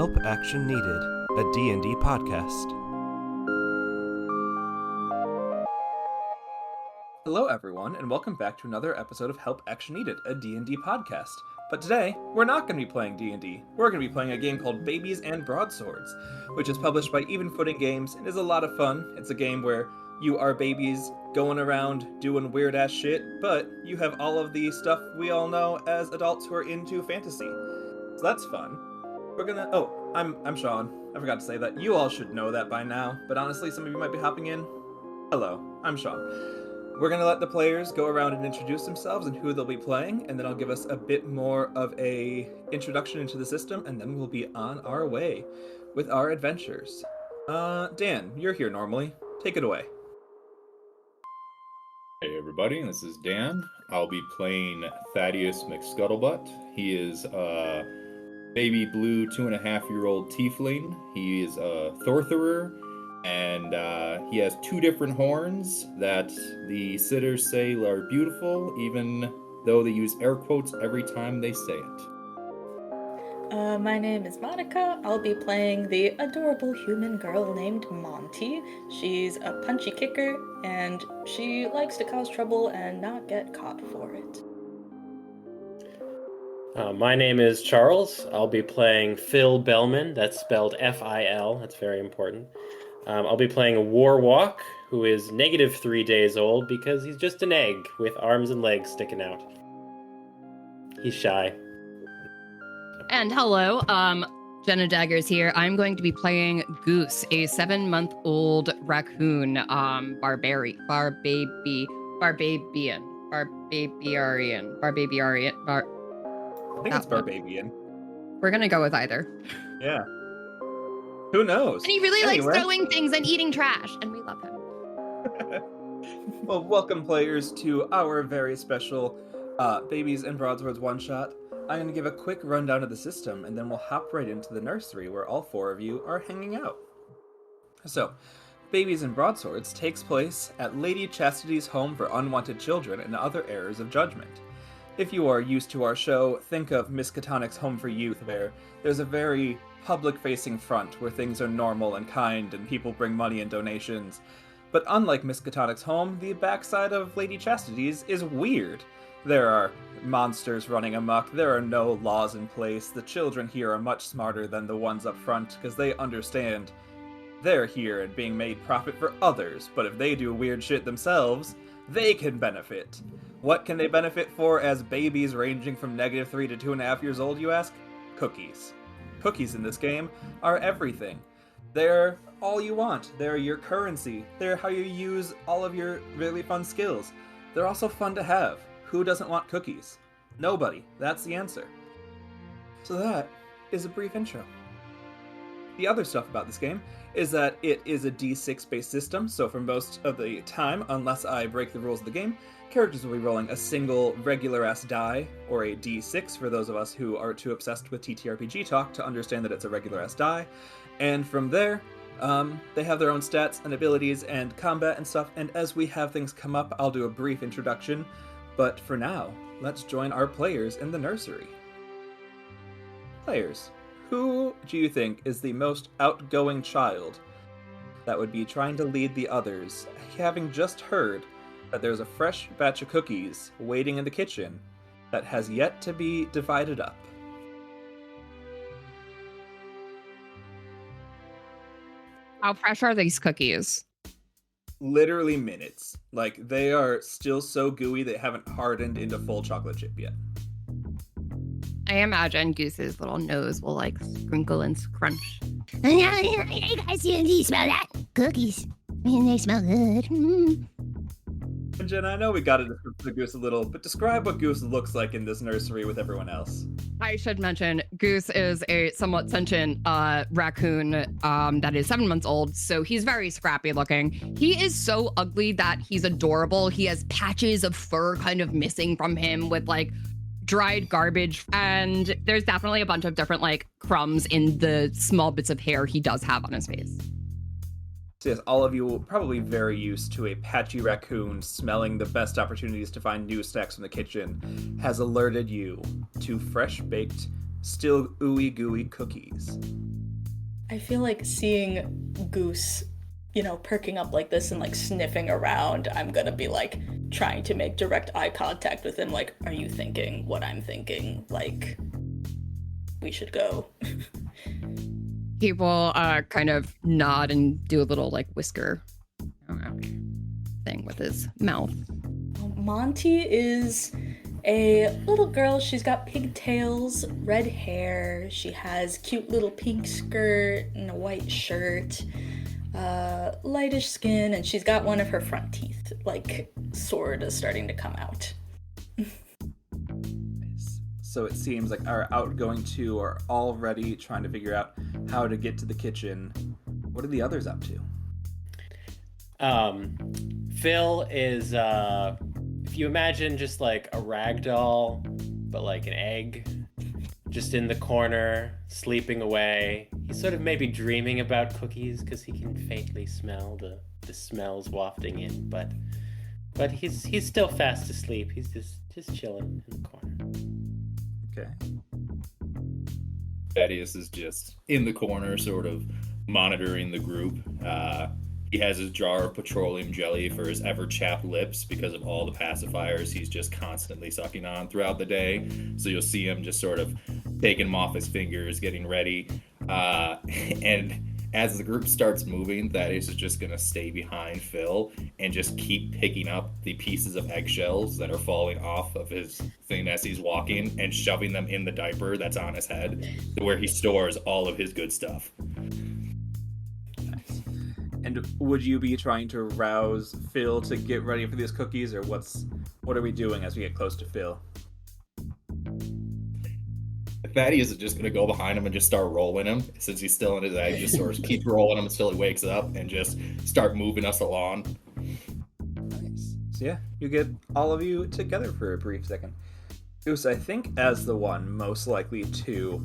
Help Action Needed, a D&D podcast. Hello everyone, and welcome back to another episode of Help Action Needed, a D&D podcast. But today, we're not going to be playing D&D. We're going to be playing a game called Babies and Broadswords, which is published by Even Footing Games and is a lot of fun. It's a game where you are babies going around doing weird-ass shit, but you have all of the stuff we all know as adults who are into fantasy. So that's fun. We're gonna... Oh, I'm Sean. I forgot to say that. You all should know that by now, but honestly, some of you might be hopping in. Hello, I'm Sean. We're going to let the players go around and introduce themselves and who they'll be playing, and then I'll give us a bit more of a introduction into the system, and then we'll be on our way with our adventures. Dan, you're here normally. Take it away. Hey everybody, this is Dan. I'll be playing Thadius McScuttlebutt. He is a baby blue 2.5-year-old Tiefling. He is a Thortherer, and he has 2 different horns that the sitters say are beautiful, even though they use air quotes every time they say it. My name is Monica. I'll be playing the adorable human girl named Monty. She's a punchy kicker, and she likes to cause trouble and not get caught for it. My name is Charles. I'll be playing Phil Bellman. That's spelled F-I-L. That's very important. I'll be playing a Warwalk, who is -3 days old because he's just an egg with arms and legs sticking out. He's shy. And hello, Jenna Daggers here. I'm going to be playing Goose, a 7-month-old raccoon, Barbabian. I think it's Barbabian. We're gonna go with either. Yeah. Who knows? And he really likes throwing things and eating trash, and we love him. Well, welcome players to our very special Babies and Broadswords one-shot. I'm going to give a quick rundown of the system, and then we'll hop right into the nursery where all 4 of you are hanging out. So, Babies and Broadswords takes place at Lady Chastity's home for unwanted children and other errors of judgment. If you are used to our show, think of Miskatonic's Home for Youth, where there's a very public-facing front where things are normal and kind and people bring money and donations. But unlike Miskatonic's home, the backside of Lady Chastity's is weird. There are monsters running amok, there are no laws in place, the children here are much smarter than the ones up front because they understand they're here and being made profit for others, but if they do weird shit themselves, they can benefit. What can they benefit for as babies ranging from -3 to 2.5 years old, you ask? Cookies. Cookies in this game are everything. They're all you want. They're your currency. They're how you use all of your really fun skills. They're also fun to have. Who doesn't want cookies? Nobody. That's the answer. So that is a brief intro. The other stuff about this game is that it is a D6 based system, so for most of the time, unless I break the rules of the game, characters will be rolling a single regular-ass die, or a D6 for those of us who are too obsessed with TTRPG talk to understand that it's a regular-ass die. And from there, they have their own stats and abilities and combat and stuff, and as we have things come up, I'll do a brief introduction. But for now, let's join our players in the nursery. Players, who do you think is the most outgoing child that would be trying to lead the others, having just heard that there's a fresh batch of cookies waiting in the kitchen that has yet to be divided up? How fresh are these cookies? Literally minutes. Like, they are still so gooey they haven't hardened into full chocolate chip yet. I imagine Goose's little nose will like sprinkle and crunch. Hey guys, do you smell that? Cookies. They smell good. And Jen, I know we got to describe the Goose a little, but describe what Goose looks like in this nursery with everyone else. I should mention, Goose is a somewhat sentient raccoon that is 7 months old, so he's very scrappy looking. He is so ugly that he's adorable. He has patches of fur kind of missing from him with like dried garbage, and there's definitely a bunch of different like crumbs in the small bits of hair he does have on his face. So yes, all of you are probably very used to a patchy raccoon smelling the best opportunities to find new snacks from the kitchen has alerted you to fresh-baked still ooey gooey cookies. I feel like seeing Goose, perking up like this and like sniffing around, I'm gonna be like trying to make direct eye contact with him. Like, are you thinking what I'm thinking? Like, we should go. He will kind of nod and do a little like whisker thing with his mouth. Monty is a little girl. She's got pigtails, red hair. She has cute little pink skirt and a white shirt, lightish skin, and she's got one of her front teeth, like, sort of starting to come out. So it seems like our outgoing two are already trying to figure out how to get to the kitchen. What are the others up to? Phil is, if you imagine just like a rag doll, but like an egg, just in the corner, sleeping away. He's sort of maybe dreaming about cookies because he can faintly smell the smells wafting in, but he's still fast asleep. He's just chilling in the corner. Okay. Thaddeus is just in the corner, sort of monitoring the group. He has his jar of petroleum jelly for his ever-chapped lips because of all the pacifiers he's just constantly sucking on throughout the day. So you'll see him just sort of taking them off his fingers, getting ready. And as the group starts moving, Thaddeus is just going to stay behind Phil and just keep picking up the pieces of eggshells that are falling off of his thing as he's walking and shoving them in the diaper that's on his head to where he stores all of his good stuff. And would you be trying to rouse Phil to get ready for these cookies, or what are we doing as we get close to Phil? Thaddeus is just going to go behind him and just start rolling him, since he's still in his egg, just sort of keep rolling him until he wakes up and just start moving us along. Nice. So yeah, you get all of you together for a brief second. Goose, I think, as the one most likely to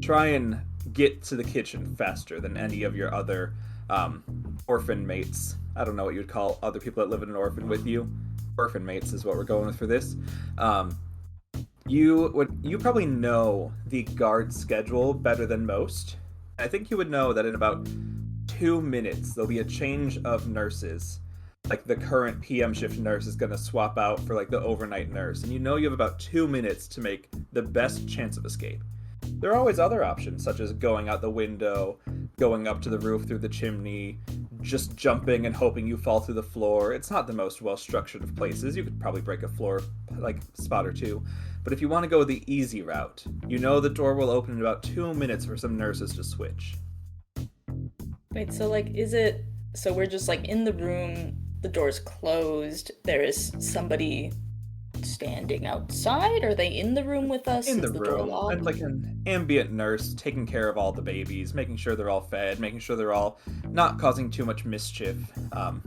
try and get to the kitchen faster than any of your other orphan mates. I don't know what you'd call other people that live in an orphan with you. Orphan mates is what we're going with for this. You probably know the guard schedule better than most. I think you would know that in about 2 minutes there'll be a change of nurses. Like the current PM shift nurse is going to swap out for like the overnight nurse, and you know you have about 2 minutes to make the best chance of escape. There are always other options, such as going out the window, going up to the roof through the chimney, just jumping and hoping you fall through the floor. It's not the most well-structured of places. You could probably break a floor, like, spot or two. But if you want to go the easy route, you know the door will open in about 2 minutes for some nurses to switch. Wait, so like, so we're just like in the room, the door's closed, there is somebody standing outside? Are they in the room with us? In the door room, locked? and like an ambient nurse taking care of all the babies, making sure they're all fed, making sure they're all not causing too much mischief.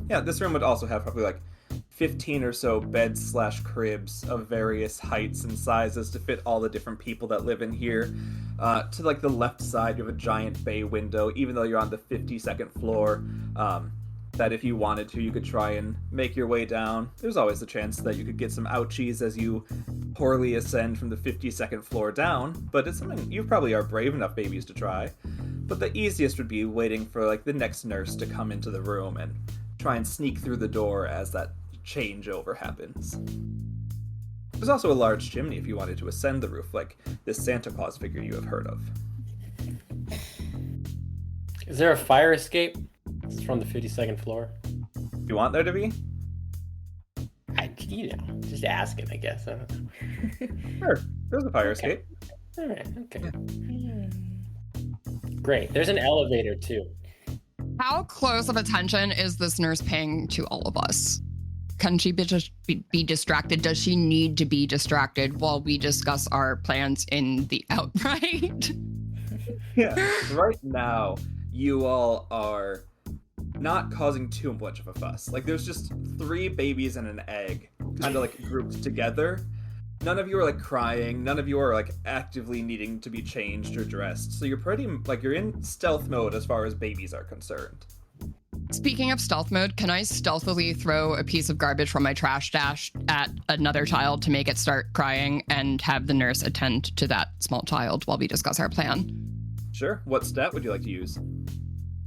This room would also have probably like 15 or so beds/cribs of various heights and sizes to fit all the different people that live in here. To like the left side, you have a giant bay window, even though you're on the 52nd floor. That if you wanted to, you could try and make your way down. There's always the chance that you could get some ouchies as you poorly ascend from the 52nd floor down, but it's something you probably are brave enough babies to try. But the easiest would be waiting for like the next nurse to come into the room and try and sneak through the door as that changeover happens. There's also a large chimney if you wanted to ascend the roof, like this Santa Claus figure you have heard of. Is there a fire escape? It's from the 52nd floor. You want there to be? Just asking, I guess. I don't know. Sure. There's a fire escape. All right, okay. Yeah. Great. There's an elevator, too. How close of attention is this nurse paying to all of us? Can she be distracted? Does she need to be distracted while we discuss our plans in the outright? Yeah. Right now, you all are not causing too much of a fuss. Like, there's just 3 babies and an egg kind of like grouped together. None of you are like crying. None of you are like actively needing to be changed or dressed. So you're pretty like you're in stealth mode as far as babies are concerned. Speaking of stealth mode, can I stealthily throw a piece of garbage from my trash stash at another child to make it start crying and have the nurse attend to that small child while we discuss our plan? Sure. What stat would you like to use?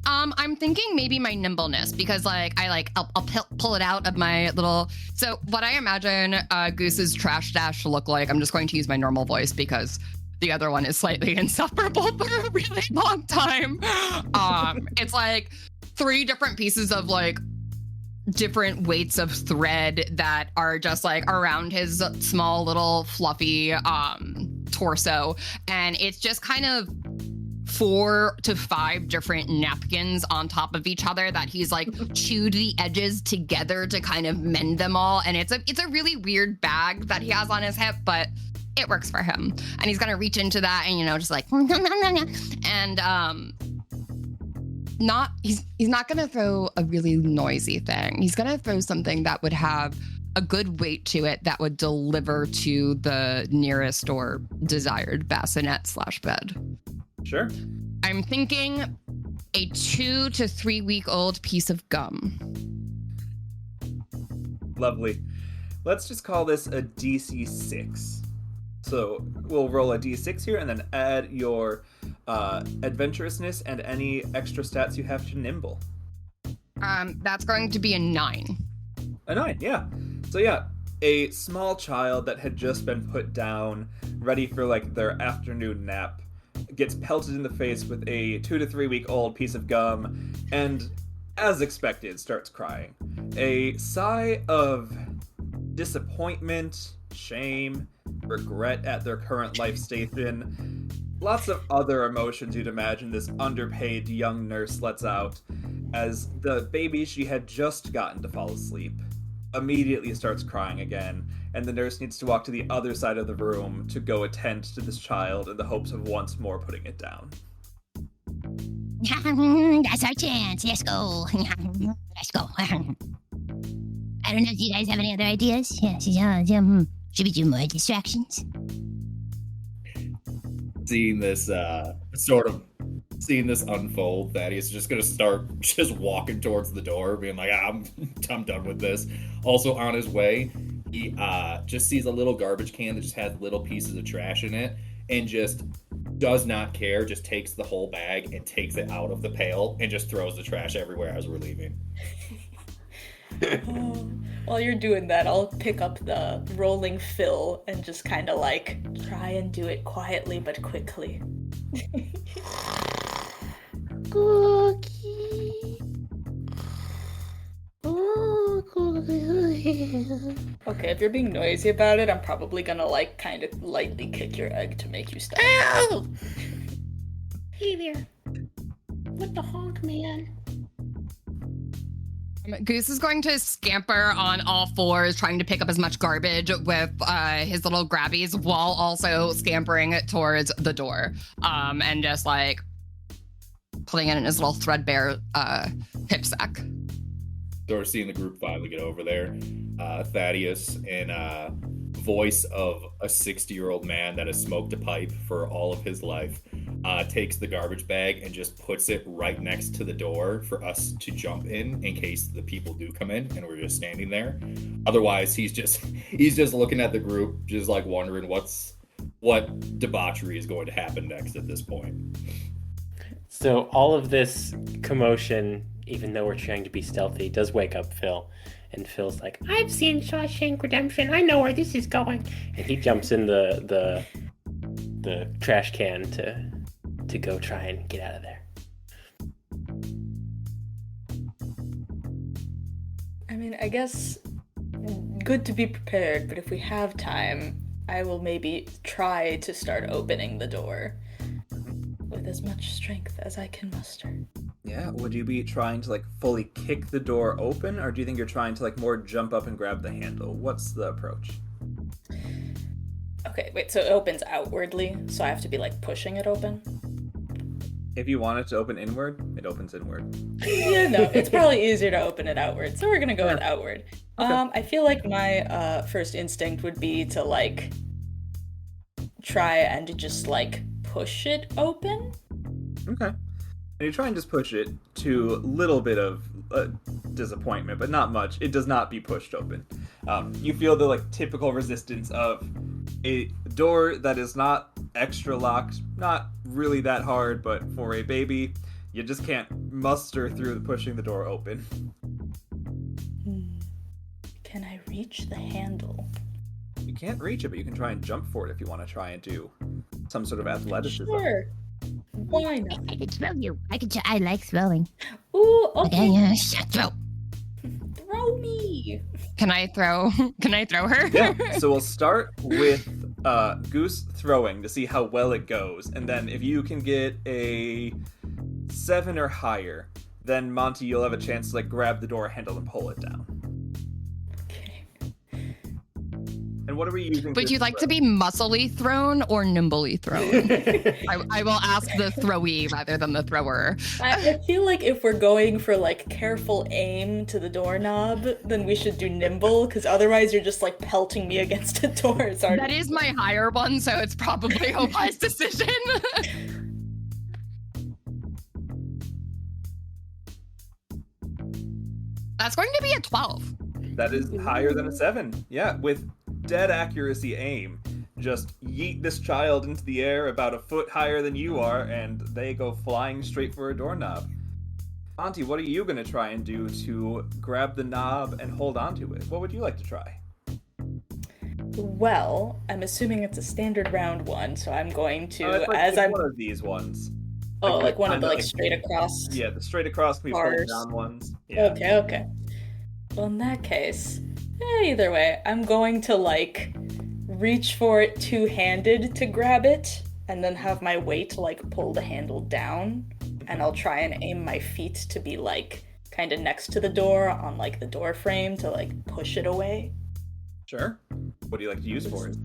I'm thinking maybe my nimbleness, because I'll pull it out of my little. So what I imagine Goose's trash stash to look like, I'm just going to use my normal voice because the other one is slightly insufferable for a really long time. It's like 3 different pieces of like different weights of thread that are just like around his small little fluffy torso, and it's just kind of 4 to 5 different napkins on top of each other that he's like chewed the edges together to kind of mend them all. And it's a really weird bag that he has on his hip, but it works for him. And he's gonna reach into that and, just like, and he's not gonna throw a really noisy thing. He's gonna throw something that would have a good weight to it that would deliver to the nearest or desired bassinet/bed. Sure. I'm thinking a 2 to 3 week old piece of gum. Lovely. Let's just call this a DC 6. So we'll roll a D6 here and then add your adventurousness and any extra stats you have to nimble. That's going to be a 9. A 9, yeah. So yeah, a small child that had just been put down, ready for like their afternoon nap, gets pelted in the face with a 2 to 3 week old piece of gum, and as expected, starts crying. A sigh of disappointment, shame, regret at their current life station, lots of other emotions you'd imagine this underpaid young nurse lets out as the baby she had just gotten to fall asleep immediately starts crying again, and the nurse needs to walk to the other side of the room to go attend to this child in the hopes of once more putting it down. That's our chance. Let's go. Let's go. I don't know if you guys have any other ideas. Should we do more distractions? Seeing this unfold, Thaddeus is just gonna start just walking towards the door, being like, I'm done with this. Also on his way, he just sees a little garbage can that just has little pieces of trash in it, and just does not care, just takes the whole bag and takes it out of the pail and just throws the trash everywhere as we're leaving. While you're doing that, I'll pick up the rolling fill and just kind of like try and do it quietly but quickly. Cookie. Oh, cookie. Okay, if you're being noisy about it, I'm probably gonna like kind of lightly kick your egg to make you stop. Ow! Hey there. What the honk, man? Goose is going to scamper on all fours, trying to pick up as much garbage with his little grabbies while also scampering towards the door, and just like putting it in his little threadbare hip sack. So we're seeing the group finally get over there. Thaddeus, in voice of a 60-year-old man that has smoked a pipe for all of his life, takes the garbage bag and just puts it right next to the door for us to jump in case the people do come in and we're just standing there. Otherwise, he's just looking at the group, just like wondering what debauchery is going to happen next at this point. So all of this commotion, even though we're trying to be stealthy, does wake up Phil. And Phil's like, I've seen Shawshank Redemption. I know where this is going. And he jumps in the trash can to go try and get out of there. I mean, I guess good to be prepared, but if we have time, I will maybe try to start opening the door with as much strength as I can muster. Yeah, would you be trying to like fully kick the door open, or do you think you're trying to like more jump up and grab the handle? What's the approach? Okay, wait, so it opens outwardly, so I have to be like pushing it open? If you want it to open inward, it opens inward. Yeah, no, it's probably easier to open it outward, so we're gonna go with outward. Okay. I feel like my first instinct would be to like try and to just like push it open. Okay. And you try and just push it to a little bit of disappointment, but not much. It does not be pushed open. You feel the like typical resistance of a door that is not extra locked, not really that hard, but for a baby, you just can't muster through pushing the door open. Can I reach the handle? You can't reach it, but you can try and jump for it if you want to try and do some sort of athleticism. Sure. Why not? I can throw you. I like throwing. Ooh, Okay, okay. yeah, throw. Throw me. Can I throw her? Yeah, so we'll start with Goose throwing to see how well it goes, and then if you can get a 7 or higher, then Monty, you'll have a chance to like grab the door handle and pull it down. Okay. And what are we using? Would you like to be muscly thrown or nimbly thrown? I will ask the throwee rather than the thrower. I feel like if we're going for like careful aim to the doorknob, then we should do nimble, because otherwise you're just like pelting me against a door. It's already... That is my higher one, so it's probably a wise decision. That's going to be a 12. That is higher than a 7. Yeah, with dead accuracy aim. Just yeet this child into the air about a foot higher than you are, and they go flying straight for a doorknob. Auntie, what are you going to try and do to grab the knob and hold onto it? What would you like to try? Well, I'm assuming it's a standard round one, so I'm going to, It's like as I'm... one of these ones. Oh, like one of the kinda like straight across? Yeah, the straight across can be pulled bars. down ones. Yeah. Okay. Well, in that case, either way, I'm going to like reach for it two-handed to grab it, and then have my weight like pull the handle down, and I'll try and aim my feet to be like kind of next to the door on like the door frame to like push it away. Sure. What do you like to use for it?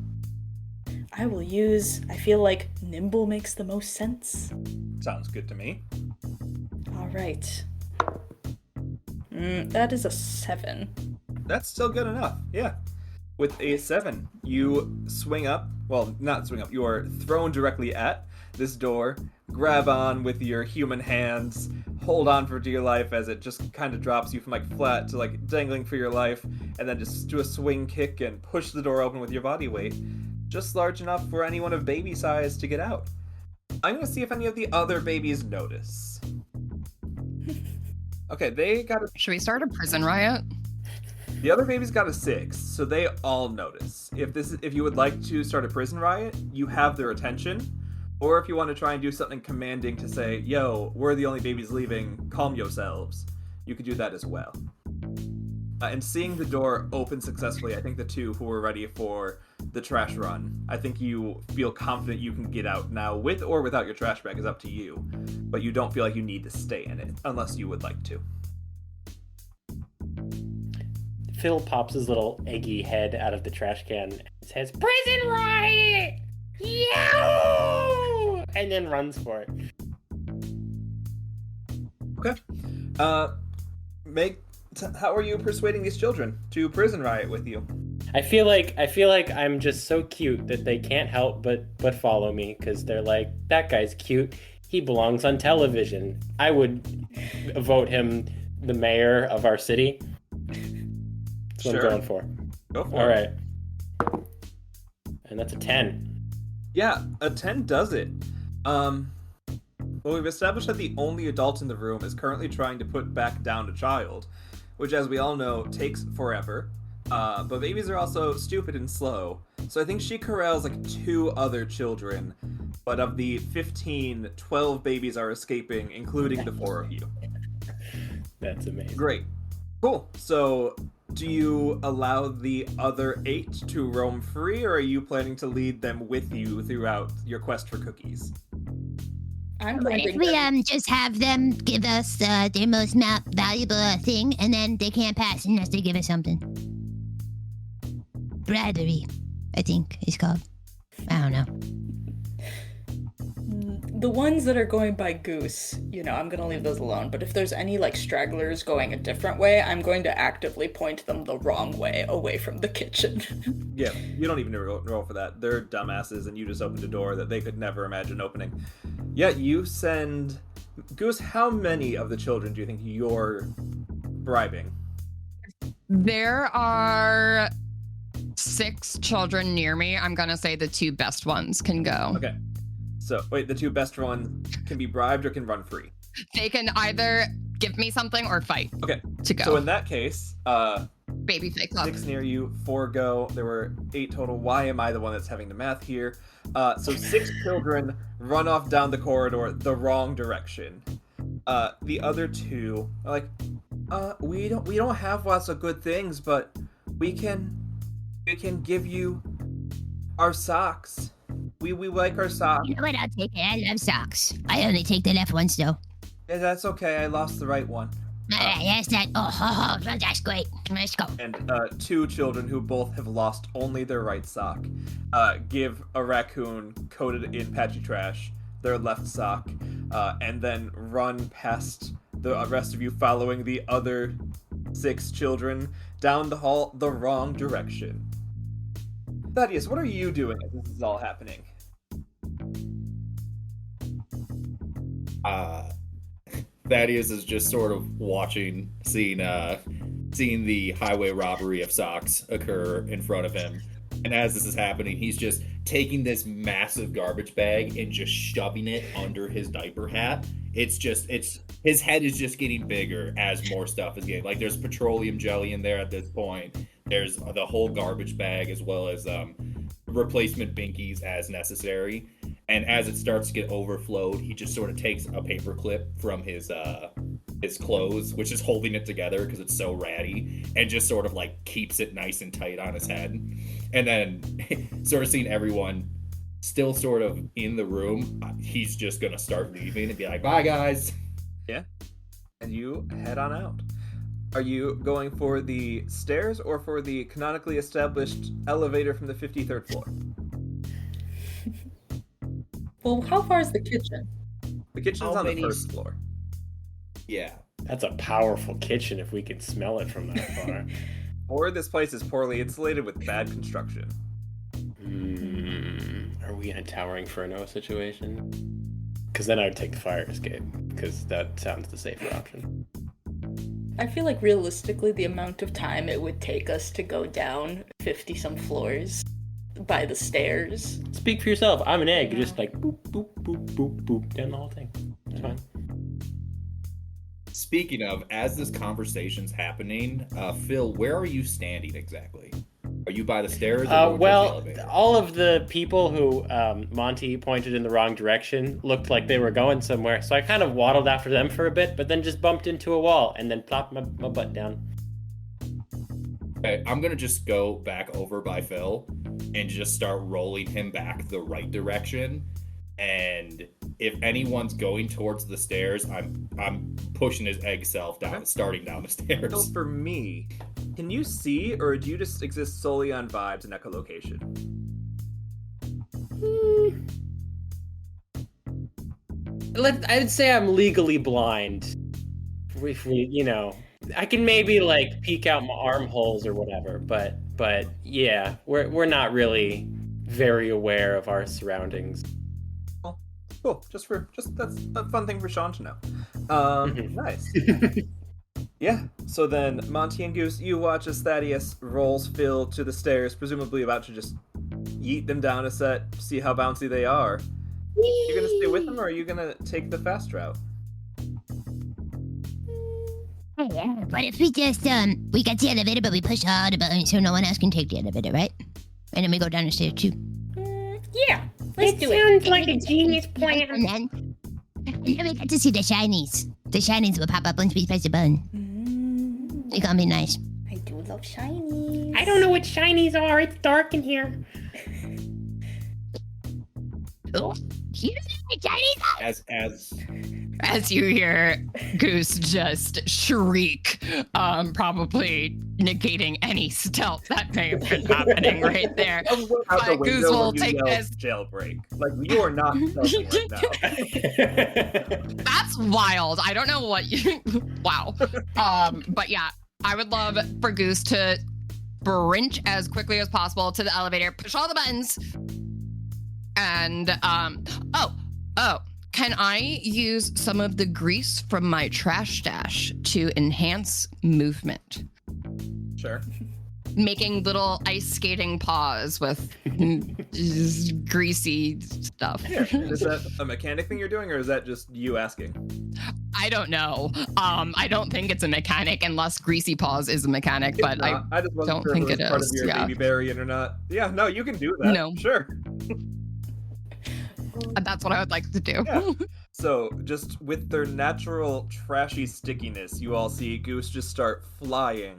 I will use, I feel like nimble makes the most sense. Sounds good to me. All right. That is a 7. That's still good enough, yeah. With a 7, you swing up, well, not swing up, you are thrown directly at this door, grab on with your human hands, hold on for dear life as it just kind of drops you from like flat to like dangling for your life, and then just do a swing kick and push the door open with your body weight, just large enough for anyone of baby size to get out. I'm gonna see if any of the other babies notice. Okay, they got a... Should we start a prison riot? The other babies got a 6, so they all notice. If you would like to start a prison riot, you have their attention. Or if you want to try and do something commanding to say, yo, we're the only babies leaving, calm yourselves, you could do that as well. And seeing the door open successfully, I think the two who were ready for the trash run, I think you feel confident you can get out now. With or without your trash bag is up to you, but you don't feel like you need to stay in it, unless you would like to. Phil pops his little eggy head out of the trash can and says, "Prison riot! Yow!" And then runs for it. Okay. How are you persuading these children to prison riot with you? I feel like I'm just so cute that they can't help but follow me, because they're like, that guy's cute. He belongs on television. I would vote him the mayor of our city. That's what I'm going for. Go for it. All right. And that's a 10. Yeah, a 10 does it. Well, we've established that the only adult in the room is currently trying to put back down a child, which, as we all know, takes forever. But babies are also stupid and slow, so I think she corrals like 2 other children, but of the 15, 12 babies are escaping, including the 4 of you. That's amazing. Great. Cool. So, do you allow the other 8 to roam free, or are you planning to lead them with you throughout your quest for cookies? I'm What going if to we just have them give us their most valuable thing, and then they can't pass unless they give us something? Bribery, I think it's called. I don't know. The ones that are going by Goose, I'm gonna leave those alone. But if there's any like stragglers going a different way, I'm going to actively point them the wrong way, away from the kitchen. Yeah, you don't even roll for that. They're dumbasses, and you just opened a door that they could never imagine opening. Yeah, you send... Goose, how many of the children do you think you're bribing? There are 6 children near me. I'm gonna say the 2 best ones can go. Okay. So wait, the 2 best ones can be bribed or can run free. They can either give me something or fight. Okay. To go. So in that case, Baby fake up. 6 near you, 4 go. There were 8 total. Why am I the one that's having the math here? So 6 children run off down the corridor the wrong direction. The other 2 are like, we don't have lots of good things, but we can give you our socks. We like our socks. You know what? I'll take it. I love socks. I only take the left ones, though. Yeah, that's okay. I lost the right one. Yes, that. Oh, that's great. Let's go. And 2 children who both have lost only their right sock give a raccoon coated in patchy trash their left sock, and then run past the rest of you, following the other 6 children down the hall the wrong direction. Thaddeus, what are you doing as this is all happening? Thaddeus is just sort of watching, seeing the highway robbery of socks occur in front of him. And as this is happening, he's just taking this massive garbage bag and just shoving it under his diaper hat. His head is just getting bigger as more stuff is getting, like, there's petroleum jelly in there at this point. There's the whole garbage bag, as well as replacement binkies as necessary. And as it starts to get overflowed, he just sort of takes a paper clip from his clothes, which is holding it together because it's so ratty, and just sort of like keeps it nice and tight on his head. And then sort of seeing everyone still sort of in the room, he's just gonna start leaving and be like, bye guys. Yeah. And you head on out. Are you going for the stairs or for the canonically established elevator from the 53rd floor? Well, how far is the kitchen? The kitchen's on the 1st floor. Yeah. That's a powerful kitchen if we could smell it from that far. Or this place is poorly insulated with bad construction. Are we in a towering Inferno situation? Because then I would take the fire escape, because that sounds the safer option. I feel like realistically the amount of time it would take us to go down 50-some floors by the stairs. Speak for yourself. I'm an egg. You're just like boop, boop, boop, boop, boop, down the whole thing. It's fine. Speaking of, as this conversation's happening, Phil, where are you standing exactly? Are you by the stairs? Or the elevator? All of the people who Monty pointed in the wrong direction looked like they were going somewhere, so I kind of waddled after them for a bit, but then just bumped into a wall and then plopped my butt down. Okay, I'm gonna just go back over by Phil and just start rolling him back the right direction. And if anyone's going towards the stairs, I'm pushing his egg self down, starting down the stairs. So for me, can you see, or do you just exist solely on vibes and echolocation? I would say I'm legally blind. If we, I can maybe like peek out my armholes or whatever, but yeah, we're not really very aware of our surroundings. Cool. Just that's a fun thing for Sean to know. Nice. Yeah. So then, Monty and Goose, you watch as Thaddeus rolls Phil to the stairs, presumably about to just yeet them down a set, see how bouncy they are. You gonna stay with them, or are you gonna take the fast route? Yeah, but if we just, we got the elevator, but we push all the buttons so no one else can take the elevator, right? And then we go down the stairs too. Yeah, let's do it. Sounds like a genius plan. And then we get to see the shinies. The shinies will pop up once we press the button. It's gonna be nice. I do love shinies. I don't know what shinies are. It's dark in here. Oh, you know the shinies? As you hear Goose just shriek, probably negating any stealth that may have been happening right there. But Goose will take this. Jailbreak. Like, you are not stealthing right now. That's wild. I don't know what you. Wow. But yeah, I would love for Goose to sprint as quickly as possible to the elevator, push all the buttons, and Can I use some of the grease from my trash stash to enhance movement? Sure. Making little ice skating paws with just greasy stuff. Yeah. Is that a mechanic thing you're doing, or is that just you asking? I don't know. I don't think it's a mechanic unless greasy paws is a mechanic, but I just wasn't don't sure think if it was part is. of your Yeah. baby berry or not. Yeah, no, you can do that. No. Sure. That's what I would like to do. Yeah. So, just with their natural trashy stickiness, you all see Goose just start flying.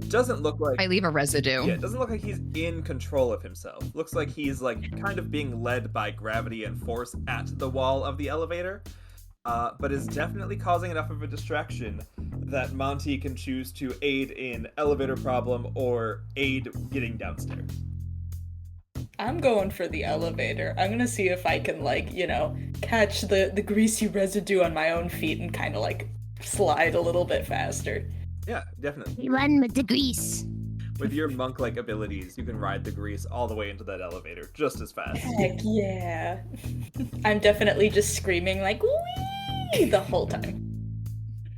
Doesn't look like I leave a residue. Yeah, it doesn't look like he's in control of himself. Looks like he's like kind of being led by gravity and force at the wall of the elevator. But is definitely causing enough of a distraction that Monty can choose to aid in elevator problem or aid getting downstairs. I'm going for the elevator. I'm gonna see if I can, like, catch the greasy residue on my own feet and kind of, like, slide a little bit faster. Yeah, definitely. Run with the grease. With your monk-like abilities, you can ride the grease all the way into that elevator just as fast. Heck yeah. I'm definitely just screaming, like, wee the whole time.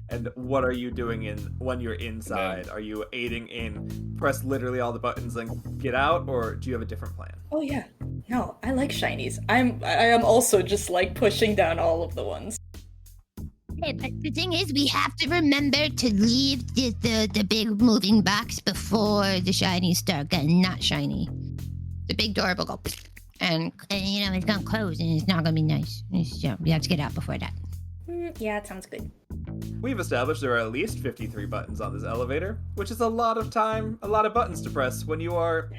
And what are you doing when you're inside? Are you aiding in press literally all the buttons and get out, or do you have a different plan? Oh yeah. No, I like shinies. I am also just, like, pushing down all of the ones. Hey, but the thing is, we have to remember to leave the big moving box before the shinies start getting not shiny. The big door will go, and it's gonna close, and it's not gonna be nice. We have to get out before that. Yeah, it sounds good. We've established there are at least 53 buttons on this elevator, which is a lot of time, a lot of buttons to press when you are,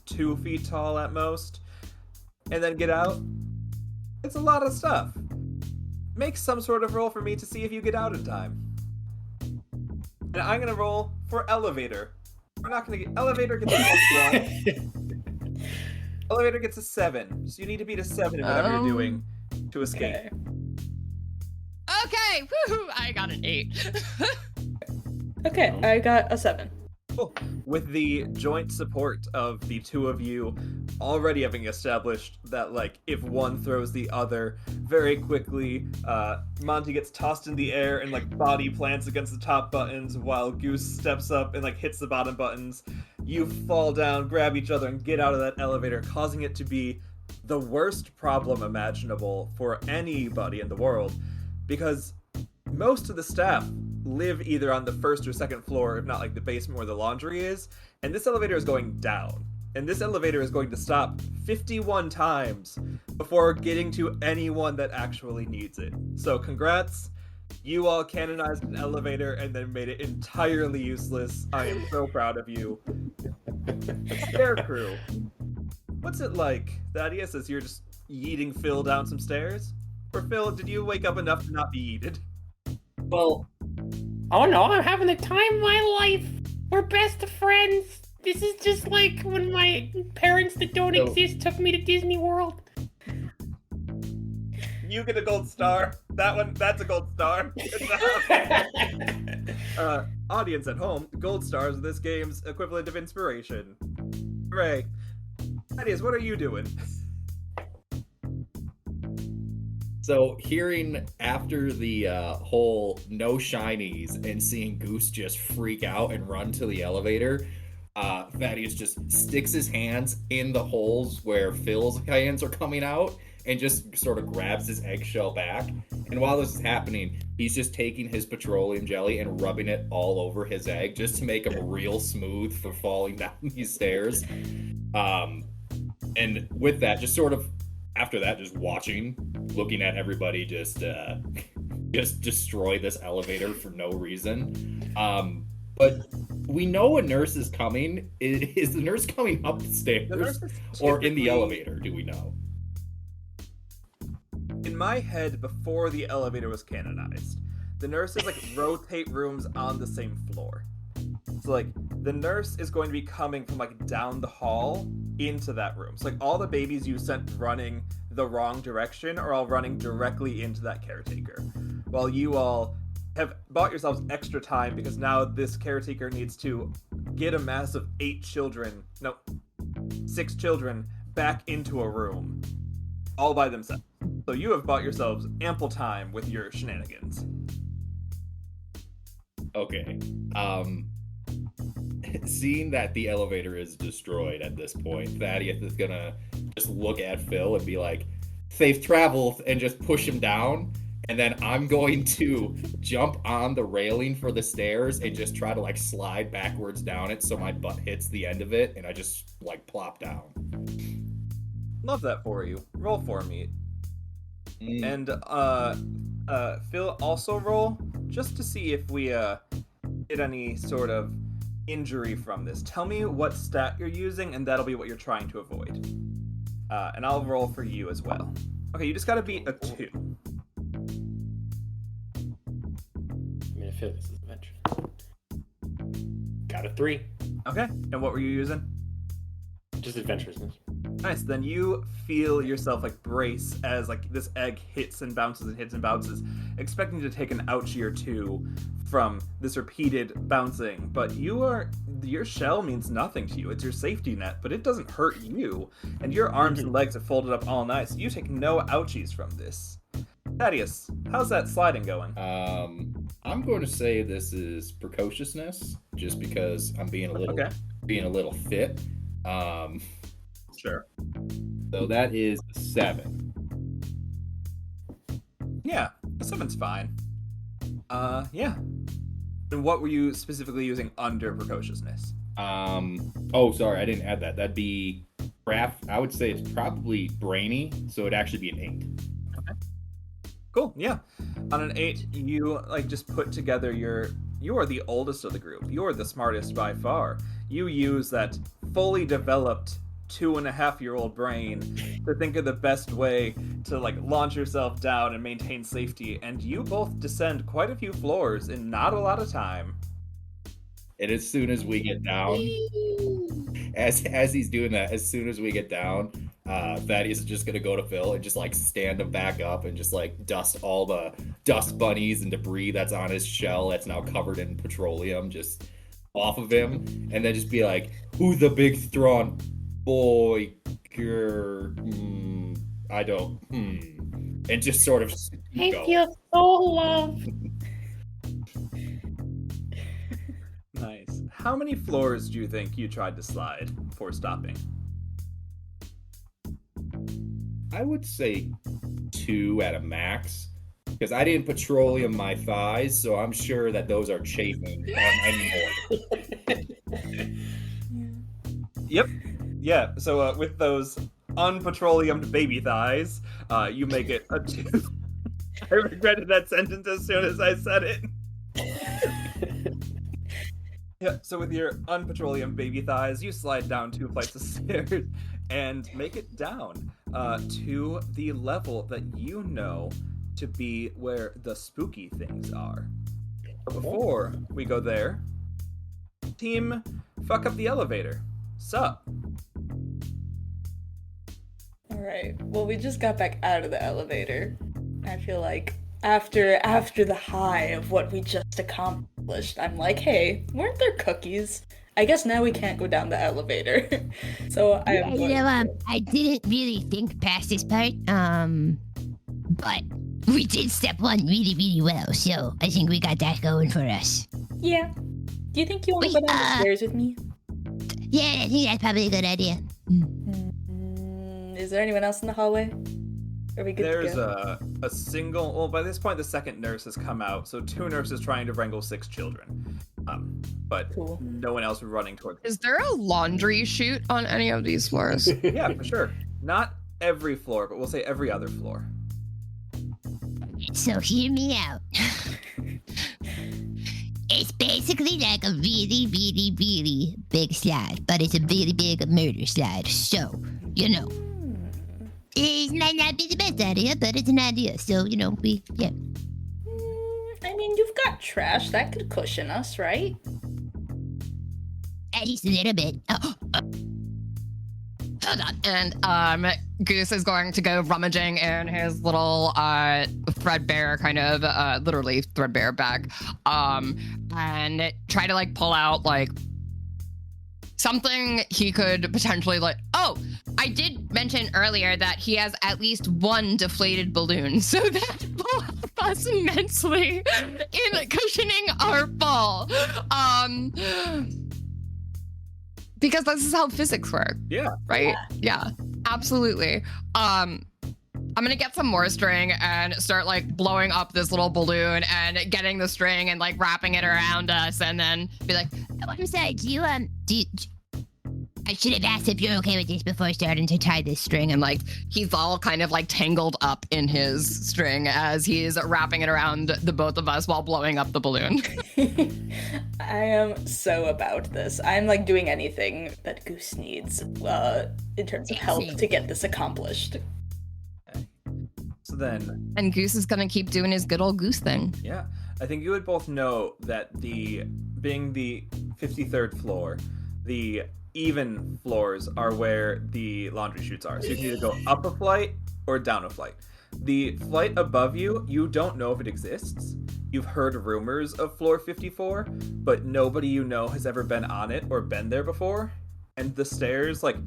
2 feet tall at most, and then get out. It's a lot of stuff. Make some sort of roll for me to see if you get out in time. And I'm gonna roll for elevator. We're not gonna get elevator gets a +1. Elevator gets a 7, so you need to beat a 7 in whatever you're doing to escape. Okay. Okay, woohoo! I got an 8. Okay, I got a 7. Cool. With the joint support of the two of you already having established that, like, if one throws the other very quickly, Monty gets tossed in the air and, like, body plants against the top buttons while Goose steps up and, like, hits the bottom buttons. You fall down, grab each other, and get out of that elevator, causing it to be the worst problem imaginable for anybody in the world, because most of the staff live either on the first or second floor, if not like the basement where the laundry is, and this elevator is going down. And this elevator is going to stop 51 times before getting to anyone that actually needs it. So congrats, you all canonized an elevator and then made it entirely useless. I am so proud of you. Stair crew. What's it like, Thadius, as you're just yeeting Phil down some stairs? Or Phil, did you wake up enough to not be yeeted? Well, oh no, I'm having the time of my life. We're best of friends. This is just like when my parents that don't exist took me to Disney World. You get a gold star. That's a gold star. Audience at home, gold stars are this game's equivalent of inspiration. Hooray. Thaddeus, what are you doing? So hearing after the whole no shinies and seeing Goose just freak out and run to the elevator, Thaddeus just sticks his hands in the holes where Phil's hands are coming out and just sort of grabs his eggshell back. And while this is happening, he's just taking his petroleum jelly and rubbing it all over his egg just to make him real smooth for falling down these stairs. And with that, just sort of after that, just watching, looking at everybody just destroy this elevator for no reason. But we know a nurse is coming. Is the nurse coming up the stairs or in the elevator? Do we know? In my head, before the elevator was canonized, the nurses like rotate rooms on the same floor. So like the nurse is going to be coming from like down the hall into that room. So like all the babies you sent running the wrong direction are all running directly into that caretaker, while you all have bought yourselves extra time because now this caretaker needs to get a mass of 6 children back into a room all by themselves. So you have bought yourselves ample time with your shenanigans. Okay. Seeing that the elevator is destroyed at this point, Thaddeus is gonna just look at Phil and be like, safe travels, and just push him down. And then I'm going to jump on the railing for the stairs and just try to like slide backwards down it so my butt hits the end of it and I just like plop down. Love that for you. Roll for me. And Phil, also roll just to see if we get any sort of injury from this. Tell me what stat you're using, and that'll be what you're trying to avoid. And I'll roll for you as well. Okay, you just gotta beat a 2. I mean, I feel this is adventure. Got a 3. Okay, and what were you using? Just adventurousness. Nice. Then you feel yourself like brace as like this egg hits and bounces and hits and bounces, expecting to take an ouchie or two from this repeated bouncing. But your shell means nothing to you. It's your safety net, but it doesn't hurt you. And your arms and legs are folded up all nice. You take no ouchies from this. Thaddeus, how's that sliding going? I'm going to say this is precociousness, just because I'm being a little fit. Sure. So that is 7. Yeah, a 7's fine. Yeah. And what were you specifically using under precociousness? Oh, sorry, I didn't add that. That'd be craft. I would say it's probably brainy, so it'd actually be an 8. Okay. Cool, yeah. On an 8, you like just put together you are the oldest of the group. You're the smartest by far. You use that fully developed 2.5-year-old brain to think of the best way to like launch yourself down and maintain safety, and you both descend quite a few floors in not a lot of time. And as soon as we get down, as he's doing that, as soon as we get down, Thaddeus is just gonna go to Phil and just like stand him back up and just like dust all the dust bunnies and debris that's on his shell that's now covered in petroleum just off of him, and then just be like, "Who's the big strong boy? I don't. And just sort of. I feel so loved. Nice. How many floors do you think you tried to slide before stopping? I would say 2 at a max. Because I didn't petroleum my thighs, so I'm sure that those are chafing anymore. Yep. Yeah, so with those unpetroleumed baby thighs, you make it a 2. I regretted that sentence as soon as I said it. Yeah, so with your unpetroleum baby thighs, you slide down 2 flights of stairs and make it down to the level that you know to be where the spooky things are. But before we go there, team, fuck up the elevator. Sup? Alright, well, we just got back out of the elevator. I feel like after the high of what we just accomplished, I'm like, hey, weren't there cookies? I guess now we can't go down the elevator. So I am I didn't really think past this part, but we did step 1 really, really well, so I think we got that going for us. Yeah. Do you think you want to go down the stairs with me? Yeah, I think that's probably a good idea. Is there anyone else in the hallway? Are we good There's to go? a single... Well, by this point, the second nurse has come out, so 2 nurses trying to wrangle 6 children. But Cool. no one else running towards them. Is there a laundry chute on any of these floors? Yeah, for sure. Not every floor, but we'll say every other floor. So hear me out. It's basically like a really, really, really big slide, but it's a really big murder slide. So, you know, it might not be the best idea, but it's an idea. So, you know, yeah. I mean, you've got trash. That could cushion us, right? At least a little bit. Hold on. And Goose is going to go rummaging in his little threadbare kind of literally threadbare bag, and try to like pull out like something he could potentially like. Oh, I did mention earlier that he has at least one deflated balloon, so that will help us immensely in cushioning our fall. Because this is how physics work. Yeah. Right? Yeah, absolutely. I'm gonna get some more string and start like blowing up this little balloon and getting the string and like wrapping it around us, and then be like, I'm sorry, I should have asked if you're okay with this before starting to tie this string. and like he's all kind of like tangled up in his string as he's wrapping it around the both of us while blowing up the balloon. I am so about this. I'm like doing anything that Goose needs in terms of help to get this accomplished. So then, And Goose is gonna keep doing his good old Goose thing. yeah, I think you would both know that being the 53rd floor, the even floors are where the laundry chutes are. So you can either go up a flight or down a flight. The flight above you, you don't know if it exists. You've heard rumors of floor 54, but nobody you know has ever been on it or been there before. And the stairs like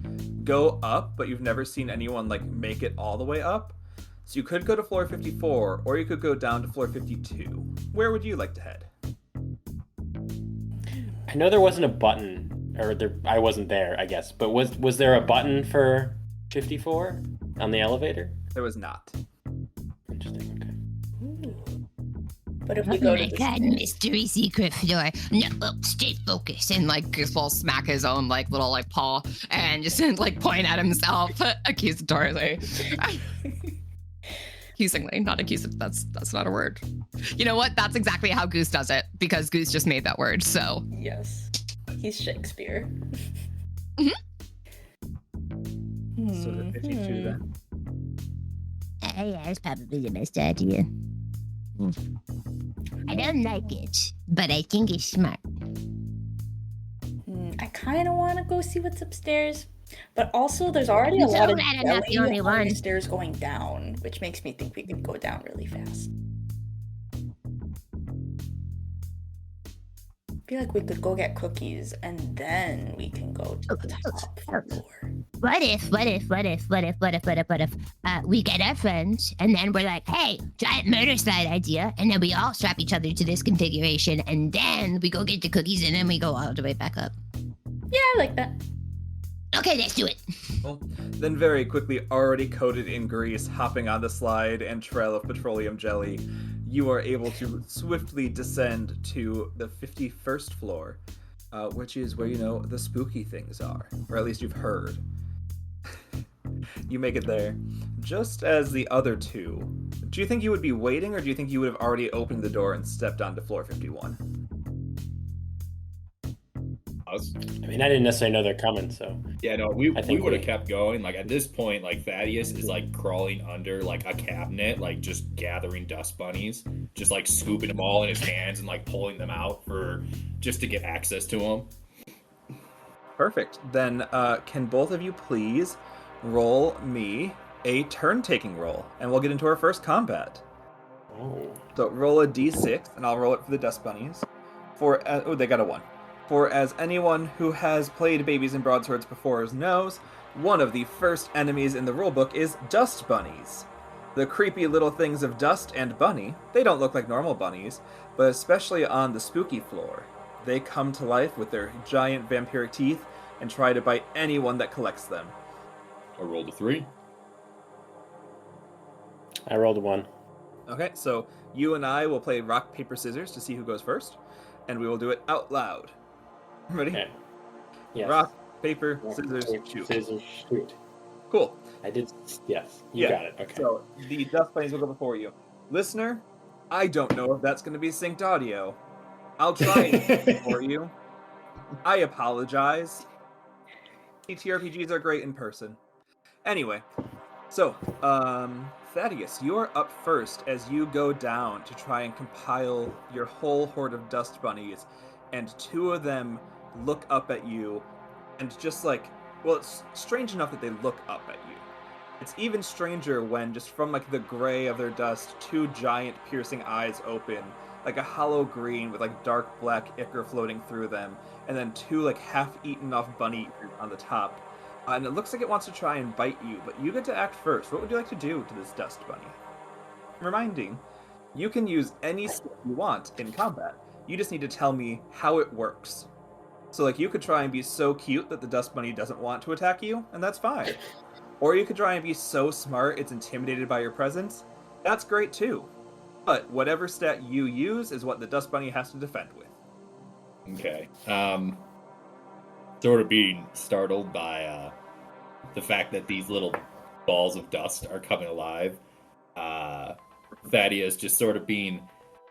go up, but you've never seen anyone like make it all the way up. So you could go to floor 54, or you could go down to floor 52. Where would you like to head? I know there wasn't a button, or I wasn't there, I guess. But was there a button for 54 on the elevator? There was not. Interesting. Okay. But if we Oh go my to god, mystery secret floor. No, stay focused. And like Goose will smack his own like little like paw and just like point at himself accusatorily. Accusingly, not accusing. That's not a word. You know what? That's exactly how Goose does it, because Goose just made that word. So Yes. He's Shakespeare. So the 52 then. Yeah, it's probably the best idea. I don't like it, but I think it's smart. I kind of want to go see what's upstairs, but also there's already a So lot of glad I'm not the jelly only on one. the stairs going down, which makes me think we could go down really fast. I feel like we could go get cookies and then we can go to the top floor. What if we get our friends and then we're like, hey, giant murder slide idea, and then we all strap each other to this configuration, and then we go get the cookies and then we go all the way back up. Yeah, I like that. Okay, let's do it. Well, then very quickly, already coated in grease, hopping on the slide and trail of petroleum jelly, you are able to swiftly descend to the 51st floor, which is where, you know, the spooky things are, or at least you've heard. You make it there. Just as the other two, do you think you would be waiting, or do you think you would have already opened the door and stepped onto floor 51? I mean, I didn't necessarily know they're coming, so Yeah, no, we I think would have we- kept going. Like at this point, like Thaddeus is like crawling under like a cabinet, like just gathering dust bunnies, just like scooping them all in his hands and like pulling them out for just to get access to them. Perfect. Then can both of you please roll me a turn-taking roll, and we'll get into our first combat. Oh. So roll a d6, and I'll roll it for the dust bunnies. They got a 1. For as anyone who has played Babies and Broadswords before knows, one of the first enemies in the rulebook is dust bunnies. The creepy little things of dust and bunny, they don't look like normal bunnies, but especially on the spooky floor. They come to life with their giant vampiric teeth and try to bite anyone that collects them. I rolled a 3. I rolled a 1. Okay, so you and I will play rock, paper, scissors to see who goes first, and we will do it out loud. Ready? Okay. Yes. Rock, paper, Rock, scissors, paper, shoot. Scissors, shoot. Cool. I did. Yes. You got it. Okay. So the dust bunnies will go before you. Listener, I don't know if that's going to be synced audio. I'll try it for you. I apologize. TTRPGs are great in person. Anyway, so, Thaddeus, you are up first as you go down to try and compile your whole horde of dust bunnies, and 2 of them look up at you, and just like, well, it's strange enough that they look up at you. It's even stranger when, just from like the gray of their dust, 2 giant piercing eyes open, like a hollow green with like dark black ichor floating through them, and then 2 like half-eaten off bunny ears on the top. And it looks like it wants to try and bite you, but you get to act first. What would you like to do to this dust bunny? Reminding, you can use any skill you want in combat. You just need to tell me how it works. So, like, you could try and be so cute that the dust bunny doesn't want to attack you, and that's fine. Or you could try and be so smart it's intimidated by your presence. That's great too. But whatever stat you use is what the dust bunny has to defend with. Okay. Sort of being startled by the fact that these little balls of dust are coming alive. Thadius just sort of being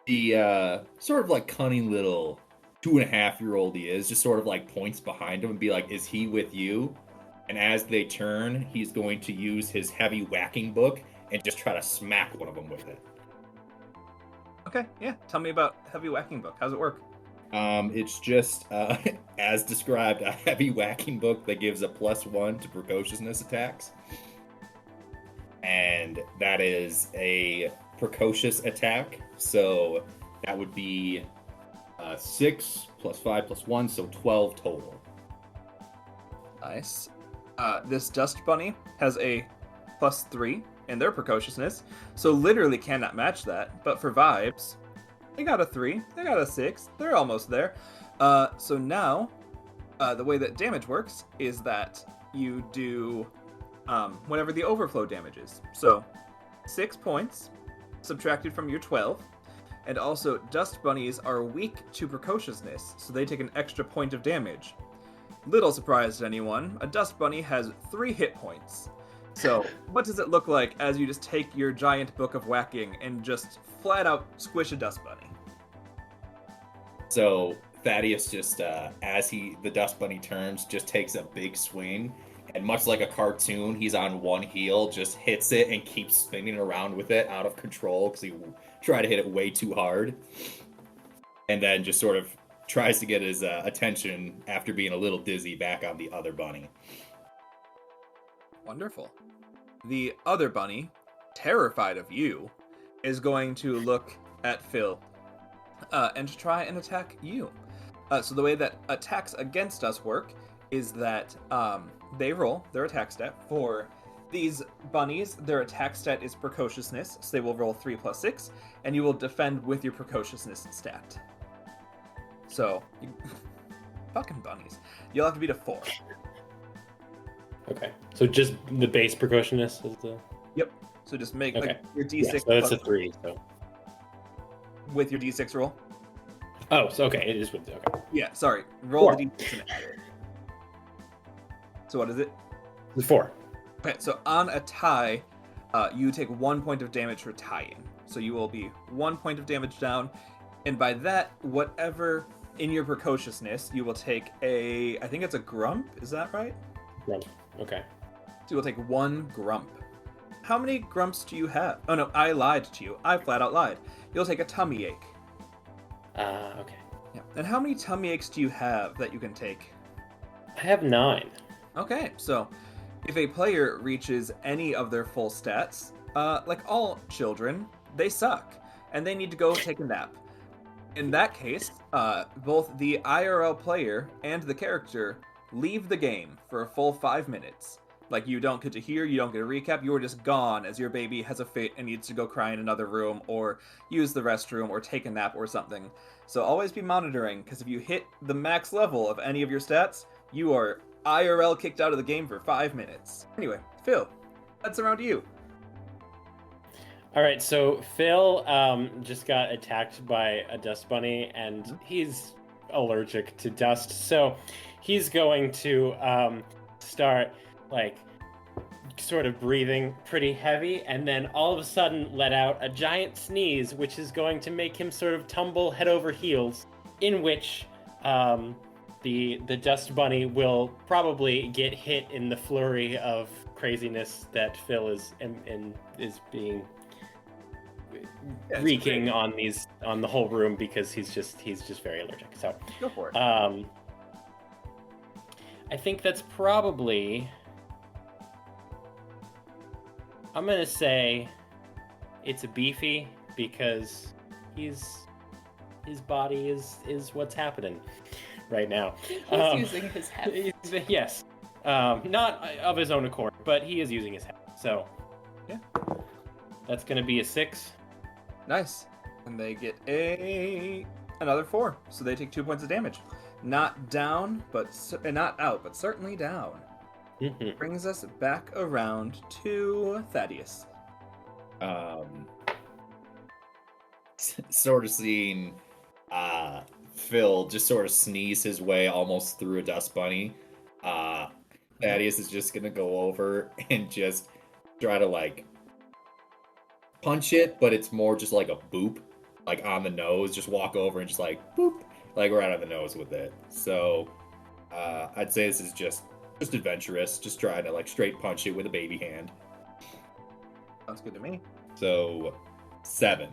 the sort of like cunning little 2.5-year-old he is, just sort of like points behind him and be like, is he with you? And as they turn, he's going to use his heavy whacking book and just try to smack one of them with it. Okay, yeah. Tell me about heavy whacking book. How's it work? It's just, as described, a heavy whacking book that gives a +1 to precociousness attacks. And that is a precocious attack, so that would be 6 + 5 + 1, so 12 total. Nice. This dust bunny has a +3 in their precociousness, so literally cannot match that. But for vibes, they got a 3, they got a 6, they're almost there. So now, the way that damage works is that you do whatever the overflow damage is. So 6 points subtracted from your 12. And also, dust bunnies are weak to precociousness, so they take an extra point of damage. Little surprise to anyone, a dust bunny has 3 hit points. So, what does it look like as you just take your giant book of whacking and just flat out squish a dust bunny? So Thadius just, as the dust bunny turns, just takes a big swing, and much like a cartoon, he's on one heel, just hits it and keeps spinning around with it out of control because he tried to hit it way too hard. And then just sort of tries to get his attention after being a little dizzy back on the other bunny. Wonderful. The other bunny, terrified of you, is going to look at Phil and to try and attack you. So the way that attacks against us work is that they roll their attack stat. For these bunnies, their attack stat is precociousness, so they will roll 3 + 6, and you will defend with your precociousness stat. So, fucking bunnies. You'll have to beat a 4. Okay, so just the base precociousness is the... Yep. So just make Okay. like your D6 Yeah, so that's a plus 3, so... with your D6 roll. Oh, so okay, it is with... Okay. Yeah, sorry. Roll 4. the D6 and add it. So what is it? It's 4. Okay, so on a tie, you take 1 point of damage for tying. So you will be 1 point of damage down, and by that, whatever in your precociousness, you will take I think it's a grump, is that right? Right. Okay. So you will take 1 grump. How many grumps do you have? Oh no, I lied to you. I flat out lied. You'll take a tummy ache. Okay. Yeah. And how many tummy aches do you have that you can take? I have 9. Okay, so if a player reaches any of their full stats, like all children, they suck, and they need to go take a nap. In that case, both the IRL player and the character leave the game for a full 5 minutes. Like, you don't get to hear, you don't get a recap, you're just gone as your baby has a fit and needs to go cry in another room, or use the restroom, or take a nap or something. So always be monitoring, because if you hit the max level of any of your stats, you are IRL kicked out of the game for 5 minutes. Anyway, Phil, that's around you. All right, so Phil just got attacked by a dust bunny, and he's allergic to dust, so he's going to start, like, sort of breathing pretty heavy, and then all of a sudden let out a giant sneeze, which is going to make him sort of tumble head over heels, in which the dust bunny will probably get hit in the flurry of craziness that Phil is being wreaking on the whole room, because he's just very allergic. So Go for it. I think that's probably, I'm gonna say it's a beefy, because his body is what's happening right now. He's using his heft. Yes. Not of his own accord, but he is using his head. So, Yeah. That's going to be a 6. Nice. And they get another 4, so they take 2 points of damage. Not down, but not out, but certainly down. Mhm. Brings us back around to Thadius. Sort of seeing Phil just sort of sneeze his way almost through a dust bunny. Thaddeus is just gonna go over and just try to like punch it, but it's more just like a boop, like on the nose. Just walk over and just like boop, like right on the nose with it. So I'd say this is just adventurous, just trying to like straight punch it with a baby hand. Sounds good to me. So 7.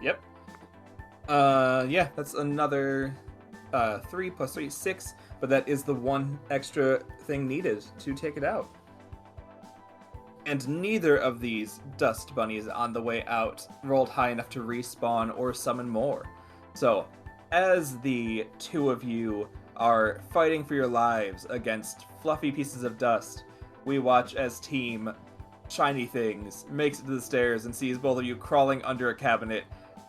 Yep. Yeah, that's another 3 plus 3, 6, but that is the one extra thing needed to take it out. And neither of these dust bunnies on the way out rolled high enough to respawn or summon more. So, as the two of you are fighting for your lives against fluffy pieces of dust, we watch as Team Shiny Things makes it to the stairs and sees both of you crawling under a cabinet,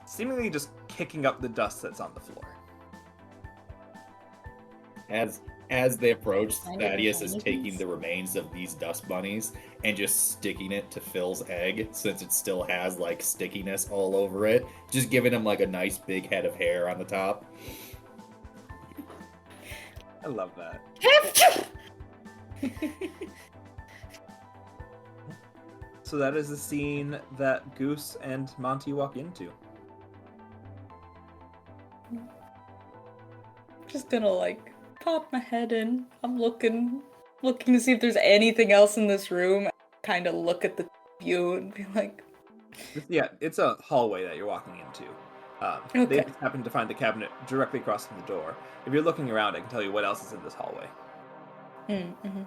seemingly just kicking up the dust that's on the floor. As they approach, Shiny Thaddeus is Things. taking the remains of these dust bunnies and just sticking it to Phil's egg, since it still has like stickiness all over it, just giving him like a nice big head of hair on the top. I love that. So that is the scene that Goose and Monty walk into. Just gonna like pop my head in. I'm looking to see if there's anything else in this room. Kind of look at the view and be like, Yeah, it's a hallway that you're walking into. They Okay. just happen to find the cabinet directly across from the door. If you're looking around, I can tell you what else is in this hallway. mm-hmm.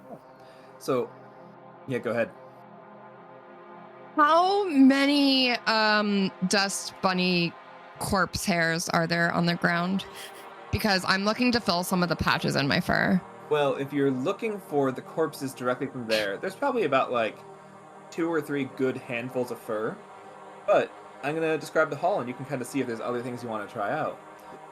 So, yeah, go ahead. How many dust bunny corpse hairs are there on the ground? Because I'm looking to fill some of the patches in my fur. Well, if you're looking for the corpses directly from there, there's probably about like 2 or 3 good handfuls of fur. But I'm going to describe the hall and you can kind of see if there's other things you want to try out.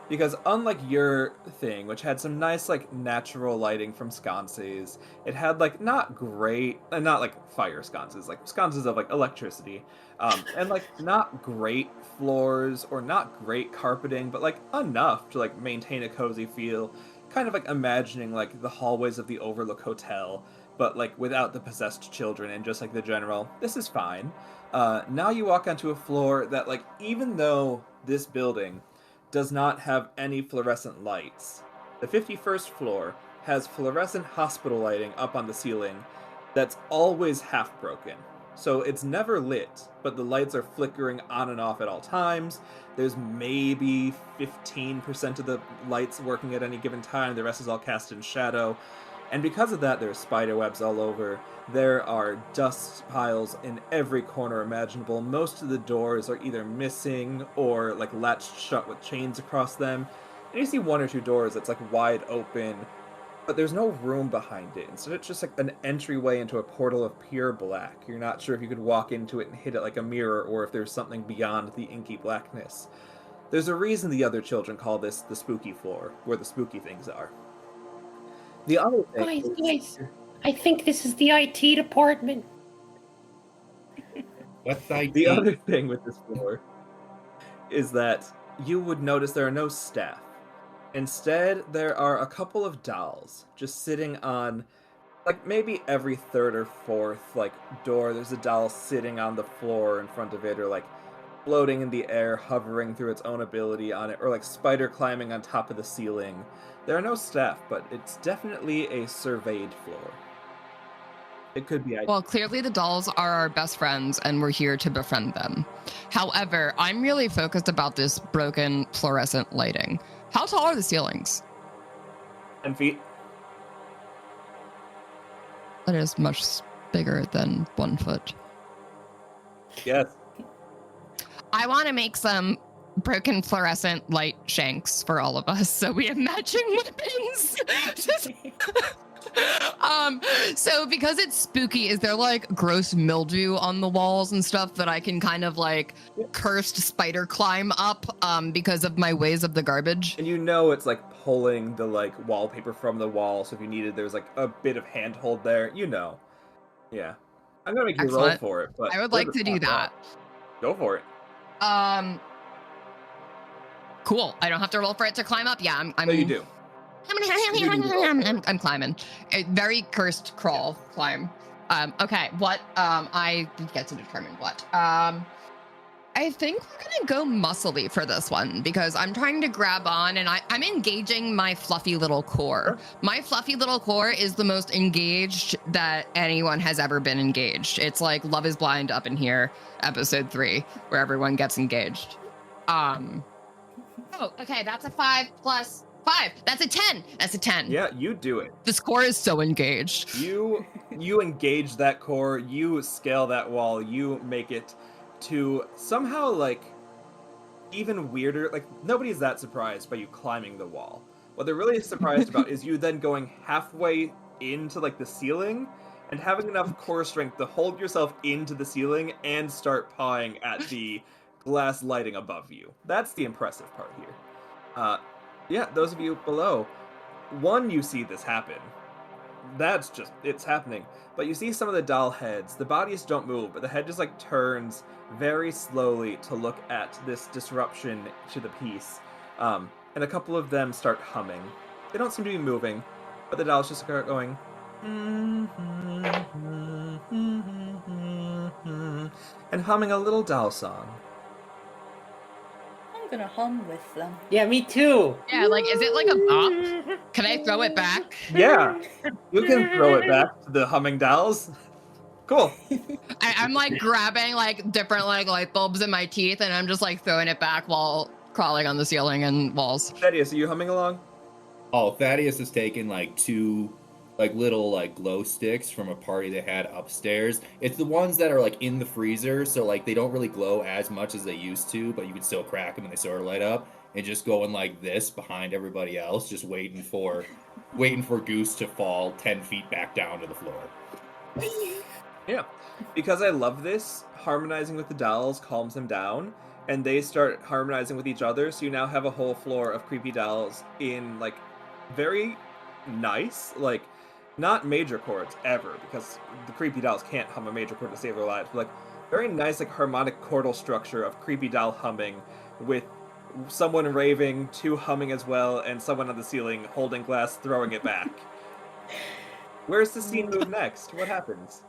Because unlike your thing, which had some nice like natural lighting from sconces, it had like not great, not like fire sconces, like sconces of like electricity, and like not great floors or not great carpeting, but like enough to like maintain a cozy feel. Kind of like imagining like the hallways of the Overlook Hotel, but like without the possessed children and just like the general, this is fine. Now you walk onto a floor that like, even though this building does not have any fluorescent lights, the 51st floor has fluorescent hospital lighting up on the ceiling that's always half broken. So it's never lit, but the lights are flickering on and off at all times. There's maybe 15% of the lights working at any given time. The rest is all cast in shadow. And because of that, there's spider webs all over. There are dust piles in every corner imaginable. Most of the doors are either missing or like latched shut with chains across them. And you see 1 or 2 doors that's like wide open, but there's no room behind it. Instead, it's just like an entryway into a portal of pure black. You're not sure if you could walk into it and hit it like a mirror or if there's something beyond the inky blackness. There's a reason the other children call this the spooky floor, where the spooky things are. The other thing Guys, I think this is the IT department. What's IT? The other thing with this floor is that you would notice there are no staff. Instead, there are a couple of dolls just sitting on, like, maybe every 3rd or 4th, like, door. There's a doll sitting on the floor in front of it, or, like, floating in the air, hovering through its own ability on it, or, like, spider climbing on top of the ceiling. There are no staff, but it's definitely a surveyed floor. It could be. Well, clearly the dolls are our best friends and we're here to befriend them. However, I'm really focused about this broken fluorescent lighting. How tall are the ceilings? 10 feet. That is much bigger than 1 foot. Yes. I want to make some broken fluorescent light shanks for all of us, so we have matching weapons. So because it's spooky, is there like gross mildew on the walls and stuff that I can kind of like cursed spider climb up because of my ways of the garbage? And you know it's like pulling the like wallpaper from the wall, so if you needed, there's like a bit of handhold there. You know. Yeah. I'm gonna make you roll Excellent. for it, but I would like to do that. Go for it. Cool. I don't have to roll for it to climb up. Yeah, I'm No, you do. I'm climbing. A very cursed crawl climb. Okay, what I get to determine what. I think we're gonna go muscly for this one because I'm trying to grab on and I'm engaging my fluffy little core. My fluffy little core is the most engaged that anyone has ever been engaged. It's like Love is Blind up in here, episode 3, where everyone gets engaged. Oh, okay, that's a 5 plus 5. That's a 10. That's a 10. Yeah, you do it. This core is so engaged. You engage that core, you scale that wall, you make it to somehow like even weirder. Like nobody's that surprised by you climbing the wall. What they're really surprised about is you then going halfway into like the ceiling and having enough core strength to hold yourself into the ceiling and start pawing at the glass lighting above you. That's the impressive part here. Yeah, those of you below, one, you see this happen. That's just, it's happening. But you see some of the doll heads. The bodies don't move, but the head just like turns very slowly to look at this disruption to the piece. And a couple of them start humming. They don't seem to be moving, but the dolls just start going, and humming a little doll song. I'm gonna hum with them. Yeah, me too. Yeah, like, is it like a bop? Can I throw it back? Yeah, you can throw it back to the humming dolls. Cool. I'm like grabbing like different like light bulbs in my teeth and I'm just like throwing it back while crawling on the ceiling and walls. Thaddeus, are you humming along? Oh, Thaddeus has taken like 2 like little like glow sticks from a party they had upstairs. It's the ones that are like in the freezer, so like they don't really glow as much as they used to, but you can still crack them and they sort of light up. And just going like this behind everybody else, just waiting for Goose to fall 10 feet back down to the floor. Yeah, because I love this, harmonizing with the dolls calms them down, and they start harmonizing with each other, so you now have a whole floor of creepy dolls in, like, very nice, like, not major chords, ever, because the creepy dolls can't hum a major chord to save their lives, but, like, very nice, like, harmonic chordal structure of creepy doll humming, with someone raving, 2 humming as well, and someone on the ceiling holding glass, throwing it back. Where's the scene move next? What happens?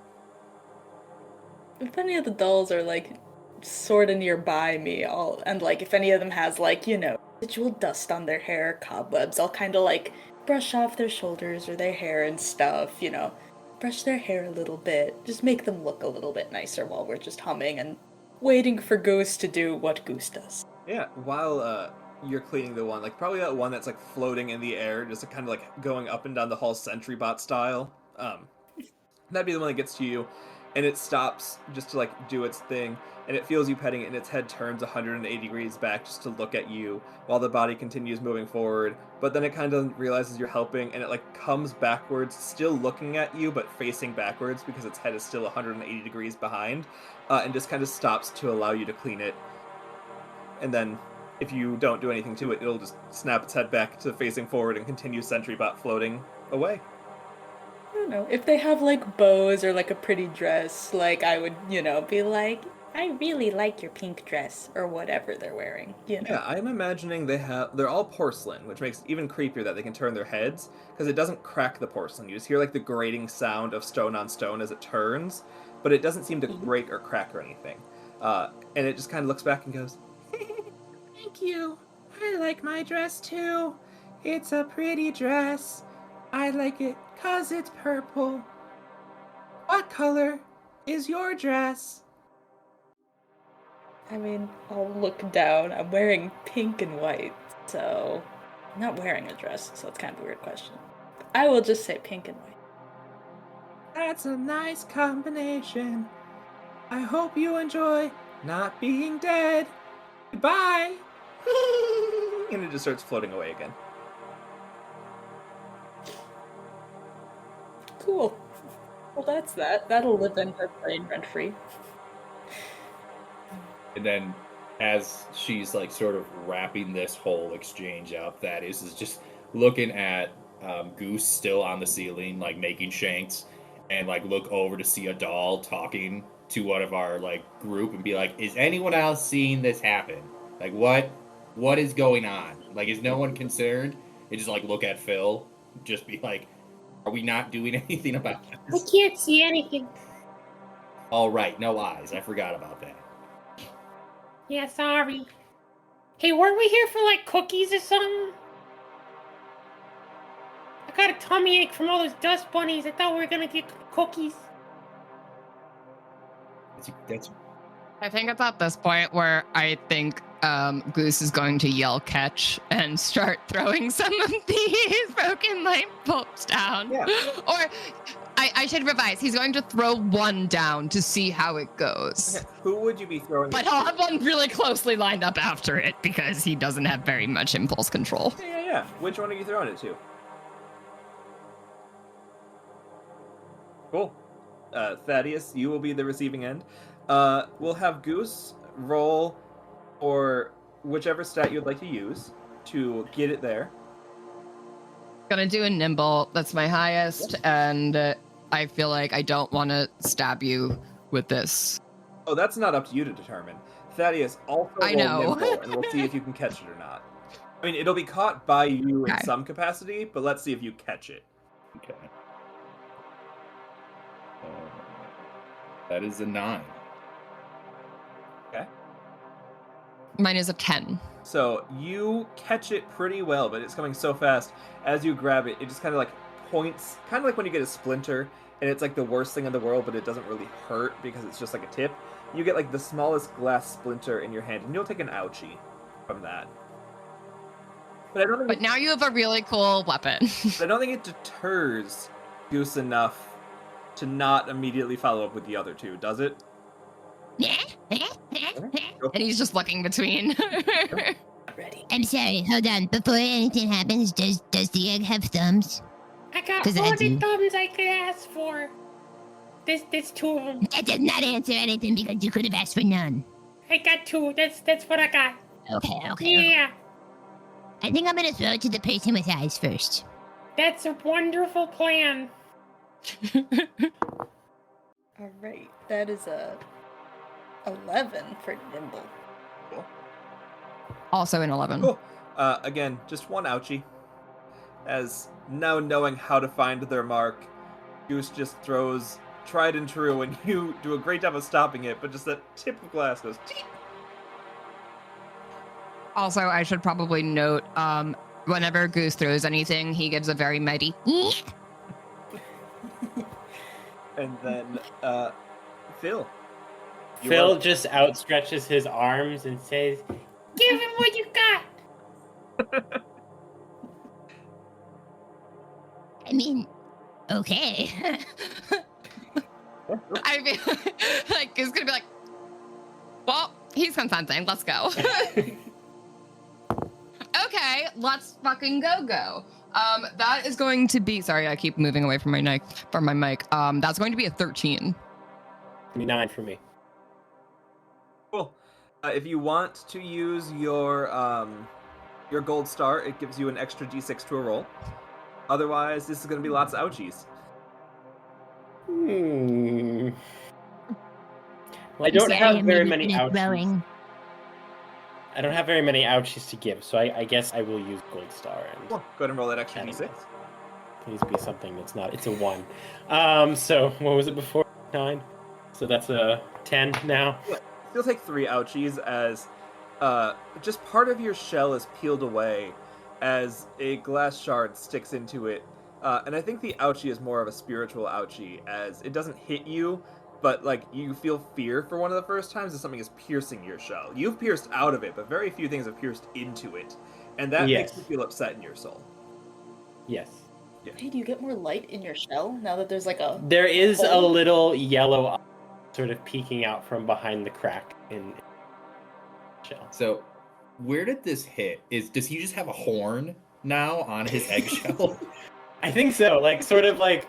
If any of the dolls are like sort of nearby me, and like if any of them has like, you know, residual dust on their hair, cobwebs, I'll kind of like brush off their shoulders or their hair and stuff, you know, brush their hair a little bit, just make them look a little bit nicer while we're just humming and waiting for Goose to do what Goose does. Yeah, while you're cleaning the one, like probably that one that's like floating in the air, just kind of like going up and down the hall sentry bot style. That'd be the one that gets to you, and it stops just to like do its thing, and it feels you petting it, and its head turns 180 degrees back just to look at you while the body continues moving forward. But then it kind of realizes you're helping, and it like comes backwards, still looking at you, but facing backwards because its head is still 180 degrees behind, and just kind of stops to allow you to clean it. And then, if you don't do anything to it, it'll just snap its head back to facing forward and continue sentry bot floating away. I don't know, if they have like bows or like a pretty dress, like I would, you know, be like, I really like your pink dress, or whatever they're wearing, you know. Yeah, I'm imagining they're all porcelain, which makes it even creepier that they can turn their heads, because it doesn't crack the porcelain. You just hear like the grating sound of stone on stone as it turns, but it doesn't seem to break or crack or anything. And it just kind of looks back and goes, Thank you. I like my dress too. It's a pretty dress. I like it 'cause it's purple. What color is your dress? I mean, I'll look down. I'm wearing pink and white, so I'm not wearing a dress, so it's kind of a weird question. I will just say pink and white. That's a nice combination. I hope you enjoy not being dead. Goodbye. and it just starts floating away again. Cool. Well, that's that. That'll live in her brain rent free. And then, as she's like sort of wrapping this whole exchange up, Thaddeus is just looking at Goose still on the ceiling, like making shanks, and like look over to see a doll talking to one of our like group and be like, "Is anyone else seeing this happen? Like, what is going on? Like, is no one concerned?" And just like look at Phil, just be like, "Are we not doing anything about I this?" can't see anything. All right, no eyes. I forgot about that. Yeah, sorry. Hey, weren't we here for like cookies or something? I got a tummy ache from all those dust bunnies. I thought we were gonna get cookies. That's I think it's at this point where I think Goose is going to yell catch and start throwing some of these broken light bulbs down. Yeah. Or I should revise. He's going to throw one down to see how it goes. Okay, who would you be throwing? But it he'll to? have one really closely lined up after it because he doesn't have very much impulse control. Yeah. Which one are you throwing it to? Cool. Thaddeus, you will be the receiving end. We'll have Goose roll or whichever stat you'd like to use to get it there. Gonna do a nimble. That's my highest, and I feel like I don't want to stab you with this. Oh, that's not up to you to determine. Thaddeus, also I roll know. nimble, and we'll see if you can catch it or not. I mean, it'll be caught by you in Okay. some capacity, but let's see if you catch it. okay. That is a 9. Mine is a 10. So you catch it pretty well, but it's coming so fast. As you grab it, it just kind of like points, kind of like when you get a splinter, and it's like the worst thing in the world, but it doesn't really hurt because it's just like a tip. You get like the smallest glass splinter in your hand, and you'll take an ouchie from that. But I don't think But now you have a really cool weapon. I don't think it deters Goose enough to not immediately follow up with the other two, does it? And he's just looking between. Ready. I'm sorry, hold on. Before anything happens, does the egg have thumbs? I got 'Cause I all the do. thumbs I could ask for. There's 2 of them. That does not answer anything because you could have asked for none. I got 2. That's what I got. Okay. Yeah, I think I'm gonna throw it to the person with eyes first. that's a wonderful plan. All right. That is a 11 for nimble. Also an 11. Cool. Again, just one ouchie. As now knowing how to find their mark, Goose just throws tried and true, and you do a great job of stopping it, but just that tip of glass goes. Teep. Also, I should probably note, whenever Goose throws anything, he gives a very mighty. And then, Phil. You Phil are- just outstretches his arms and says, Give him what you got. I mean, okay. I feel like Goose gonna be like, well, he's consenting. Let's go. Okay, let's fucking go. That is going to be. Sorry, I keep moving away from my mic. That's going to be a 13. 9 for me. Cool. If you want to use your gold star, it gives you an extra d6 to a roll. Otherwise, this is going to be lots of ouchies. Well, I don't Sorry, have I'm very really many good at ouchies. throwing. I don't have very many ouchies to give, so I guess I will use Gold Star and Cool. Go ahead and roll that extra Anyway. d6. please be something that's not. It's a 1. So what was it before? 9. So that's a 10 now. You'll take 3 ouchies as just part of your shell is peeled away as a glass shard sticks into it. And I think the ouchie is more of a spiritual ouchie, as it doesn't hit you, but like you feel fear for one of the first times as something is piercing your shell. You've pierced out of it, but very few things have pierced into it. And that Yes. makes you feel upset in your soul. Yes. Hey, do you get more light in your shell now that there's like a... There is a Oh. little yellow eye sort of peeking out from behind the crack in the shell. So, where did this hit? Does he just have a horn now on his eggshell? I think so. Like, sort of like,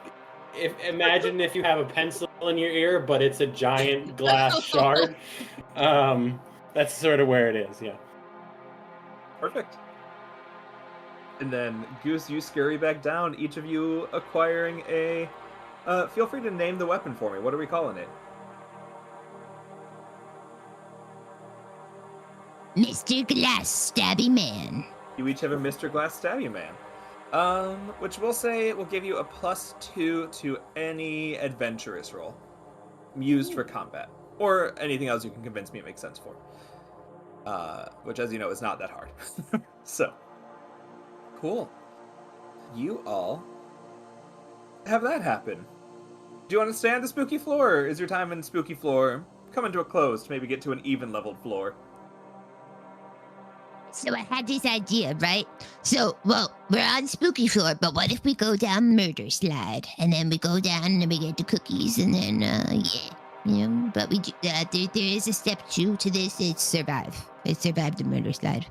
imagine if you have a pencil in your ear, but it's a giant glass shard. That's sort of where it is, yeah. Perfect. And then, Goose, you scurry back down, each of you acquiring a... feel free to name the weapon for me. What are we calling it? Mr. Glass Stabby Man. You each have a Mr. Glass Stabby Man. Which we'll say will give you a +2 to any adventurous roll used for combat. Or anything else you can convince me it makes sense for. Which, as you know, is not that hard. So, cool. You all have that happen. Do you want to stay on the spooky floor, or is your time in spooky floor coming to a close to maybe get to an even-leveled floor? So I had this idea, right? So, well, we're on spooky floor, but what if we go down murder slide, and then we go down and we get the cookies, and then but we do, there is a step 2 to this. It's survive. It's survive the murder slide.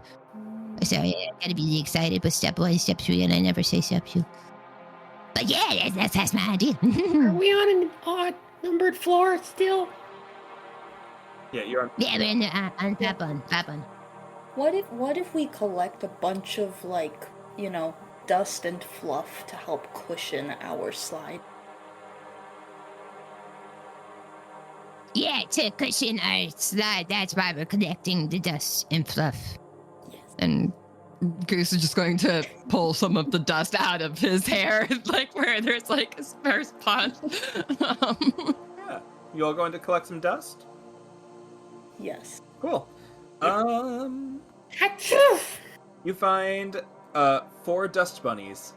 Sorry, I gotta be excited, but step 1, step 3, and I never say step 2. But yeah, that's my idea. Are we on an odd numbered floor still? Yeah, you're on... Yeah, we're in the on top one. What if we collect a bunch of, like, dust and fluff to help cushion our slide? Yeah, to cushion our slide. That's why we're collecting the dust and fluff. Yes. And Goose is just going to pull some of the dust out of his hair, like where there's like a spare spot. Yeah. You all going to collect some dust? Yes. Cool. Achoo! You find 4 dust bunnies.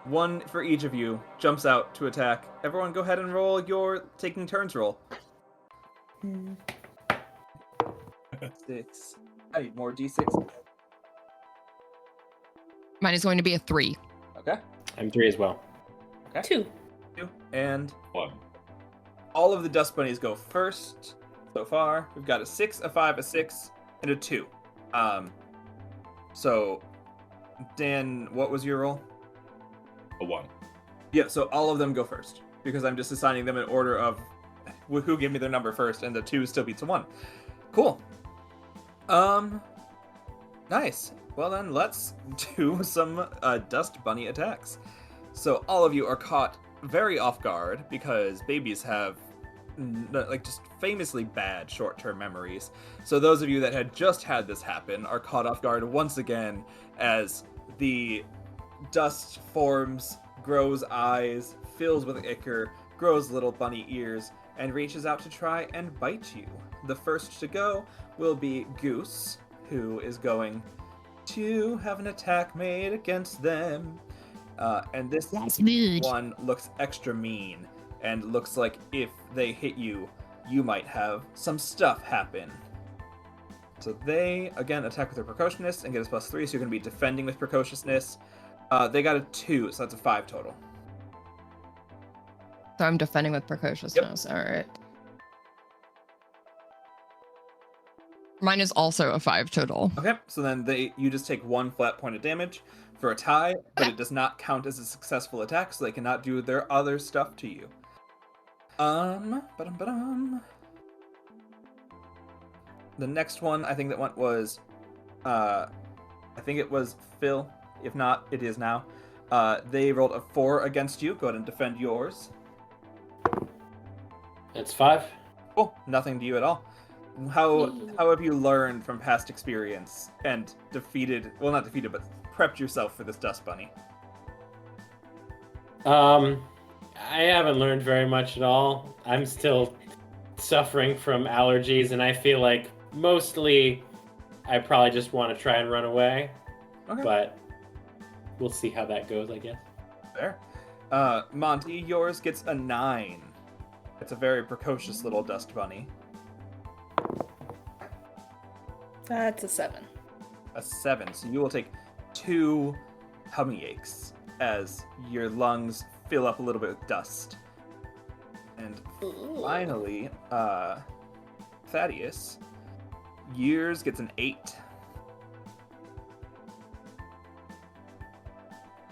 One for each of you jumps out to attack. Everyone go ahead and roll your taking turns roll. 6. I need more d6. Mine is going to be a 3. Okay. I'm 3 as well. Okay. 2. 2. And 1. all of the dust bunnies go first so far. We've got a 6, a 5, a 6, and a 2. So, Dan, what was your roll? A 1. Yeah, so all of them go first, because I'm just assigning them in order of who gave me their number first, and the 2 still beats a 1. Cool. Nice. Well then, let's do some dust bunny attacks. So all of you are caught very off guard, because babies have just famously bad short-term memories. So those of you that had just had this happen are caught off guard once again as the dust forms, grows eyes, fills with ichor, grows little bunny ears, and reaches out to try and bite you. The first to go will be Goose, who is going to have an attack made against them. And this That's rude. one looks extra mean, and looks like if they hit you, you might have some stuff happen. So they, again, attack with their precociousness and get us +3, so you're going to be defending with precociousness. They got a 2, so that's a 5 total. So I'm defending with precociousness. All right. Mine is also a 5 total. Okay, so then you just take 1 flat point of damage for a tie, but it does not count as a successful attack, so they cannot do their other stuff to you. The next one, I think that one was, I think it was Phil. If not, it is now. They rolled a 4 against you. Go ahead and defend yours. That's 5. Cool. Nothing to you at all. How have you learned from past experience and not defeated, but prepped yourself for this dust bunny? I haven't learned very much at all. I'm still suffering from allergies, and I feel like mostly I probably just want to try and run away. Okay. But we'll see how that goes, I guess. Fair. Monty, yours gets a 9. It's a very precocious little dust bunny. That's a 7. A 7. So you will take 2 tummy aches as your lungs fill up a little bit with dust. And finally, Thaddeus, yours gets an 8.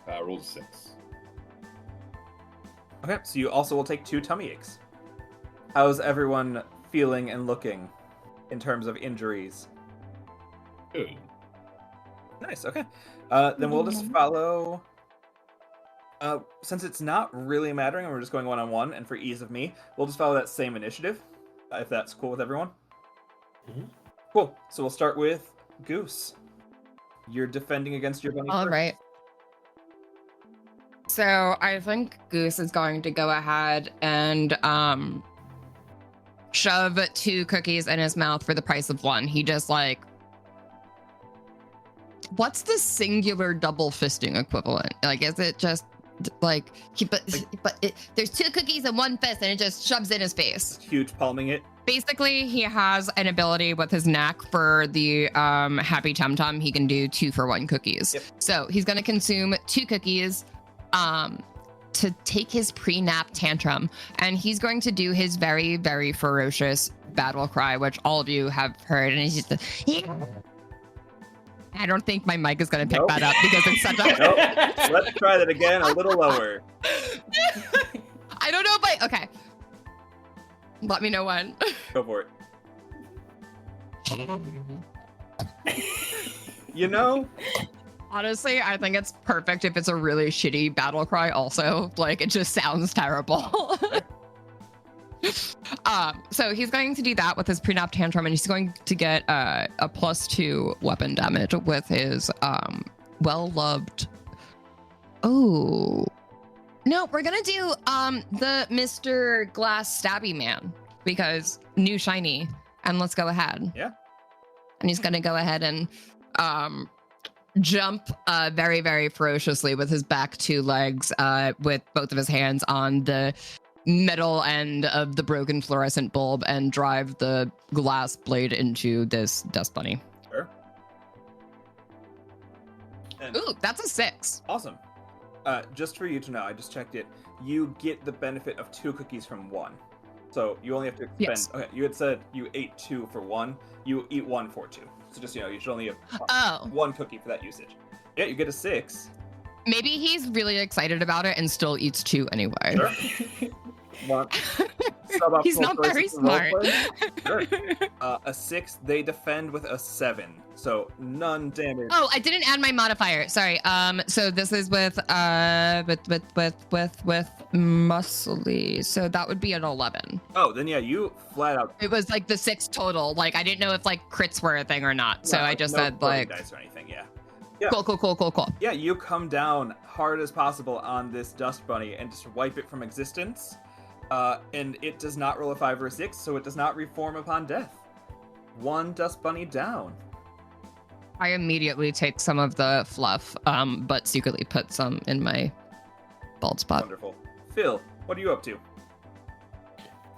Rolled a 6. Okay, so you also will take 2 tummy aches. How's everyone feeling and looking in terms of injuries? Good. Nice, okay. Then we'll just follow... since it's not really mattering and we're just going one-on-one, and for ease of me, we'll just follow that same initiative, if that's cool with everyone. Mhm. Cool, so we'll start with Goose. You're defending against your bunny All first. right. So I think Goose is going to go ahead and shove 2 cookies in his mouth for the price of 1. He just like, what's the singular double fisting equivalent? Like, is it just like, There's 2 cookies and 1 fist, and it just shoves in his face. Huge palming it. basically he has an ability with his knack for the happy tum tum. He can do 2-for-1 cookies. Yep. So he's going to consume 2 cookies to take his pre-nap tantrum, and he's going to do his very, very ferocious battle cry, which all of you have heard, and he's just I don't think my mic is going to pick Nope. that up because it's such a Nope. Let's try that again, a little lower. I don't know if okay, let me know when. Go for it. You know, Honestly, I think it's perfect if it's a really shitty battle cry also. Like, it just sounds terrible. So he's going to do that with his pre-nap tantrum, and he's going to get a +2 weapon damage with his well-loved... Oh. No, we're going to do the Mr. Glass Stabby Man, because new shiny, and let's go ahead. Yeah. And he's going to go ahead and... jump very, very ferociously with his back 2 legs, with both of his hands on the metal end of the broken fluorescent bulb, and drive the glass blade into this dust bunny. sure. And Ooh, that's a 6. awesome. Just for you to know, I just checked it. You get the benefit of 2 cookies from 1. So you only have to expend... Yes. Okay, you had said you ate 2 for 1. You eat 1 for 2. So just, you should only have Oh, 1 cookie for that usage. Yeah, you get a 6. maybe he's really excited about it and still eats 2 anyway. Sure. Want He's suboptimal not very choices for smart. roleplay? Sure. A 6, they defend with a 7. So none damage. Oh, I didn't add my modifier. Sorry. So this is with muscly. So that would be an 11. Oh, then yeah, you flat out... It was like the 6 total. Like, I didn't know if like crits were a thing or not. So No, I just no said floating like, dice or anything, yeah. cool. Yeah, you come down hard as possible on this dust bunny and just wipe it from existence. And it does not roll a 5 or a 6, so it does not reform upon death. 1 dust bunny down. I immediately take some of the fluff, but secretly put some in my bald spot. Wonderful. Phil, what are you up to?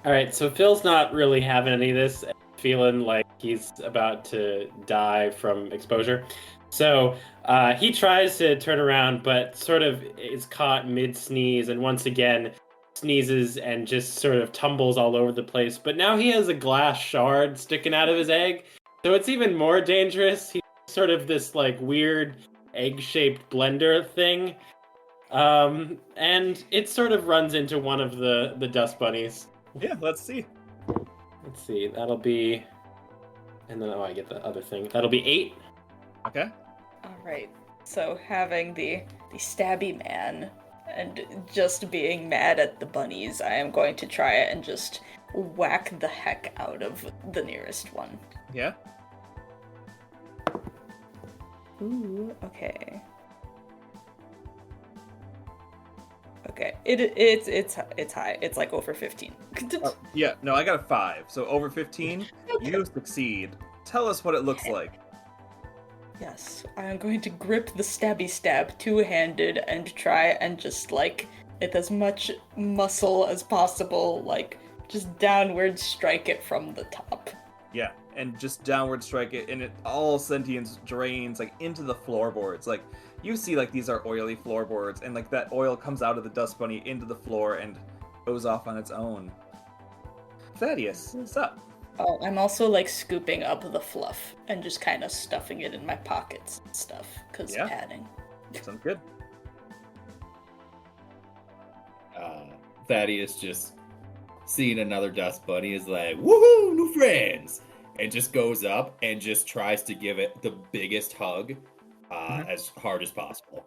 All right, so Phil's not really having any of this, feeling like he's about to die from exposure. So he tries to turn around, but sort of is caught mid-sneeze, and once again sneezes and just sort of tumbles all over the place. But now he has a glass shard sticking out of his egg, so it's even more dangerous. He's sort of this like weird egg-shaped blender thing. And it sort of runs into one of the dust bunnies. Yeah, let's see. Let's see, that'll be... And then, I get the other thing. That'll be 8. Okay. Alright, so having the stabby man and just being mad at the bunnies, I am going to try it and just whack the heck out of the nearest one. Yeah. Ooh, okay. Okay, it's high. It's like over 15. Oh, yeah, no, I got a 5. So over 15, you succeed. Tell us what it looks like. Yes, I am going to grip the stabby stab 2-handed and try and just like, with as much muscle as possible, like, just downward strike it from the top. Yeah, and just downward strike it, and all sentience drains like into the floorboards. Like, you see, like, these are oily floorboards, and like that oil comes out of the dust bunny into the floor and goes off on its own. Thaddius, what's up? Oh, I'm also like scooping up the fluff and just kind of stuffing it in my pockets and stuff, because Yeah. padding. Sounds good. Thaddeus, just seeing another dust bunny, is like, woohoo, new friends! And just goes up and just tries to give it the biggest hug as hard as possible.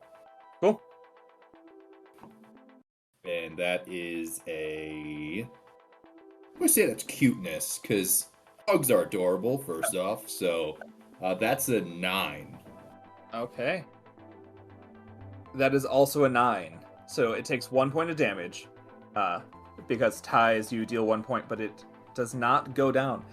Cool. And that is I'm going to say that's cuteness, because hugs are adorable, first off. So that's a 9. Okay. That is also a 9. So it takes 1 point of damage. Because ties, you deal 1 point, but it does not go down.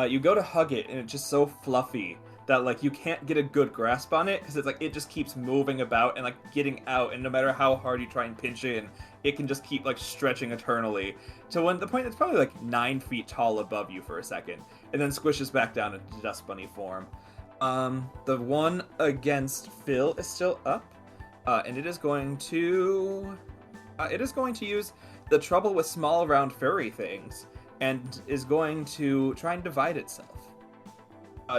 You go to hug it, and it's just so fluffy that like you can't get a good grasp on it, because it's like it just keeps moving about and like getting out, and no matter how hard you try and pinch in, it can just keep like stretching eternally to when the point it's probably like 9 feet tall above you for a second, and then squishes back down into dust bunny form. The one against Phil is still up, and it is going to use the trouble with small round furry things, and is going to try and divide itself.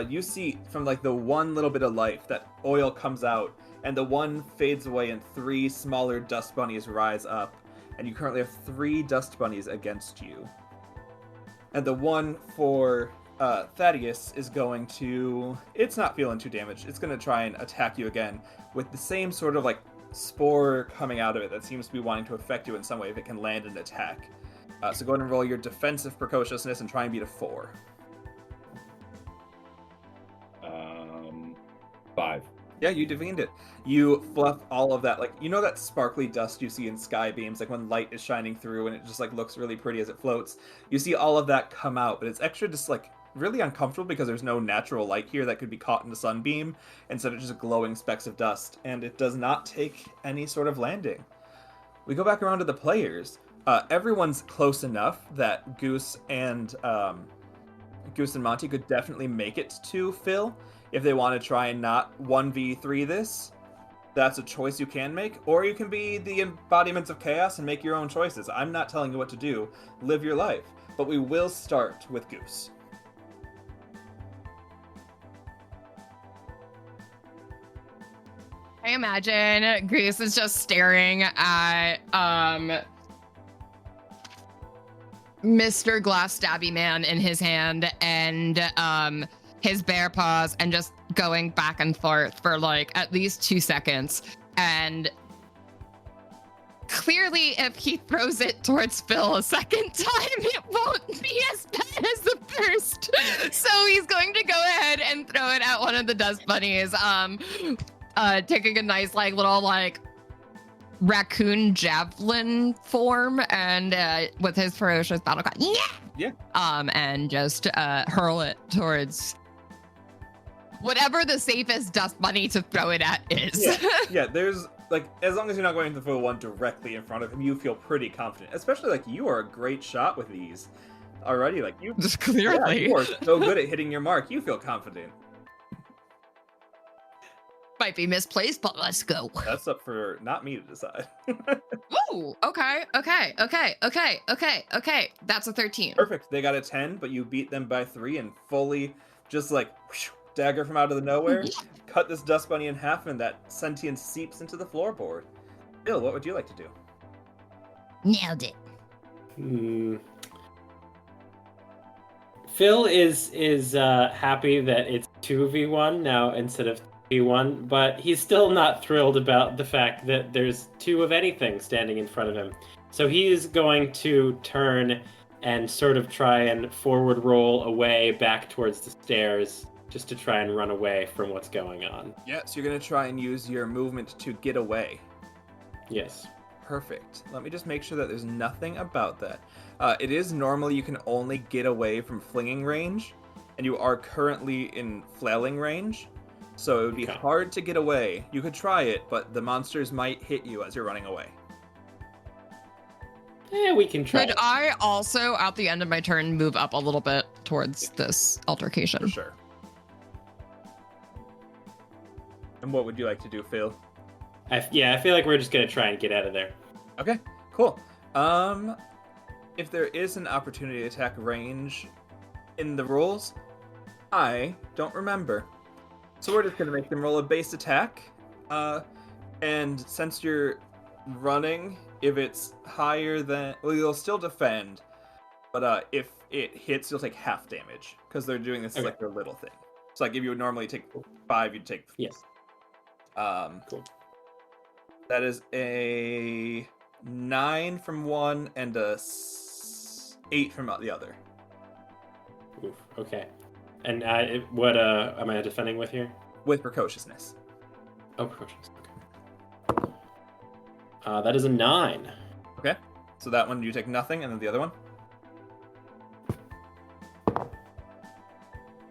You see from like the one little bit of life that oil comes out, and the one fades away, and 3 smaller dust bunnies rise up, and you currently have 3 dust bunnies against you. And the one for Thaddeus is going to... It's not feeling too damaged. It's going to try and attack you again with the same sort of like spore coming out of it that seems to be wanting to affect you in some way if it can land an attack. So go ahead and roll your defensive precociousness and try and beat a 4. 5. Yeah, you devened it. You fluff all of that, like, you know that sparkly dust you see in sky beams, like when light is shining through and it just like looks really pretty as it floats. You see all of that come out, but it's extra just like really uncomfortable because there's no natural light here that could be caught in the sunbeam, instead of just glowing specks of dust, and it does not take any sort of landing. We go back around to the players. Everyone's close enough that Goose and Monty could definitely make it to Phil. If they want to try and not 1v3 this, that's a choice you can make. Or you can be the embodiments of chaos and make your own choices. I'm not telling you what to do. Live your life. But we will start with Goose. I imagine Goose is just staring at Mr. Glass Stabby Man in his hand, and his bare paws, and just going back and forth for like at least 2 seconds. And clearly if he throws it towards Phil a second time, it won't be as bad as the first. So he's going to go ahead and throw it at one of the dust bunnies, taking a nice like little like raccoon javelin form, and with his ferocious battle cry, and just hurl it towards whatever the safest dust bunny to throw it at is. Yeah, there's like, as long as you're not going to throw one directly in front of him, you feel pretty confident. Especially like you are a great shot with these already. Like you just clearly, you are so good at hitting your mark. You feel confident. Might be misplaced, but let's go. That's up for not me to decide. Ooh, okay. That's a 13. Perfect. They got a 10, but you beat them by 3 and fully just like whoosh, dagger from out of the nowhere, cut this dust bunny in half, and that sentience seeps into the floorboard. Bill, what would you like to do? Nailed it. Phil is happy that it's 2v1 now instead of 3v1, but he's still not thrilled about the fact that there's 2 of anything standing in front of him. So he is going to turn and sort of try and forward roll away back towards the stairs, just to try and run away from what's going on. Yeah, so you're going to try and use your movement to get away. Yes. Perfect. Let me just make sure that there's nothing about that. It is normally you can only get away from flinging range, and you are currently in flailing range, so it would be hard to get away. You could try it, but the monsters might hit you as you're running away. Yeah, we can try. Could I also, at the end of my turn, move up a little bit towards this altercation? For sure. And what would you like to do, Phil? I feel like we're just going to try and get out of there. Okay, cool. If there is an opportunity to attack range in the rules, I don't remember. So we're just going to make them roll a base attack. And since you're running if it's higher than, well, you'll still defend, but if it hits, you'll take half damage because they're doing this as like their little thing. So like if you would normally take 5, you'd take 4. Yes. Cool. That is a 9 from one and a 8 from the other. Oof, okay. And what am I defending with here? With precociousness. Oh, precociousness. Okay. That is a 9. Okay. So that one you take nothing, and then the other one?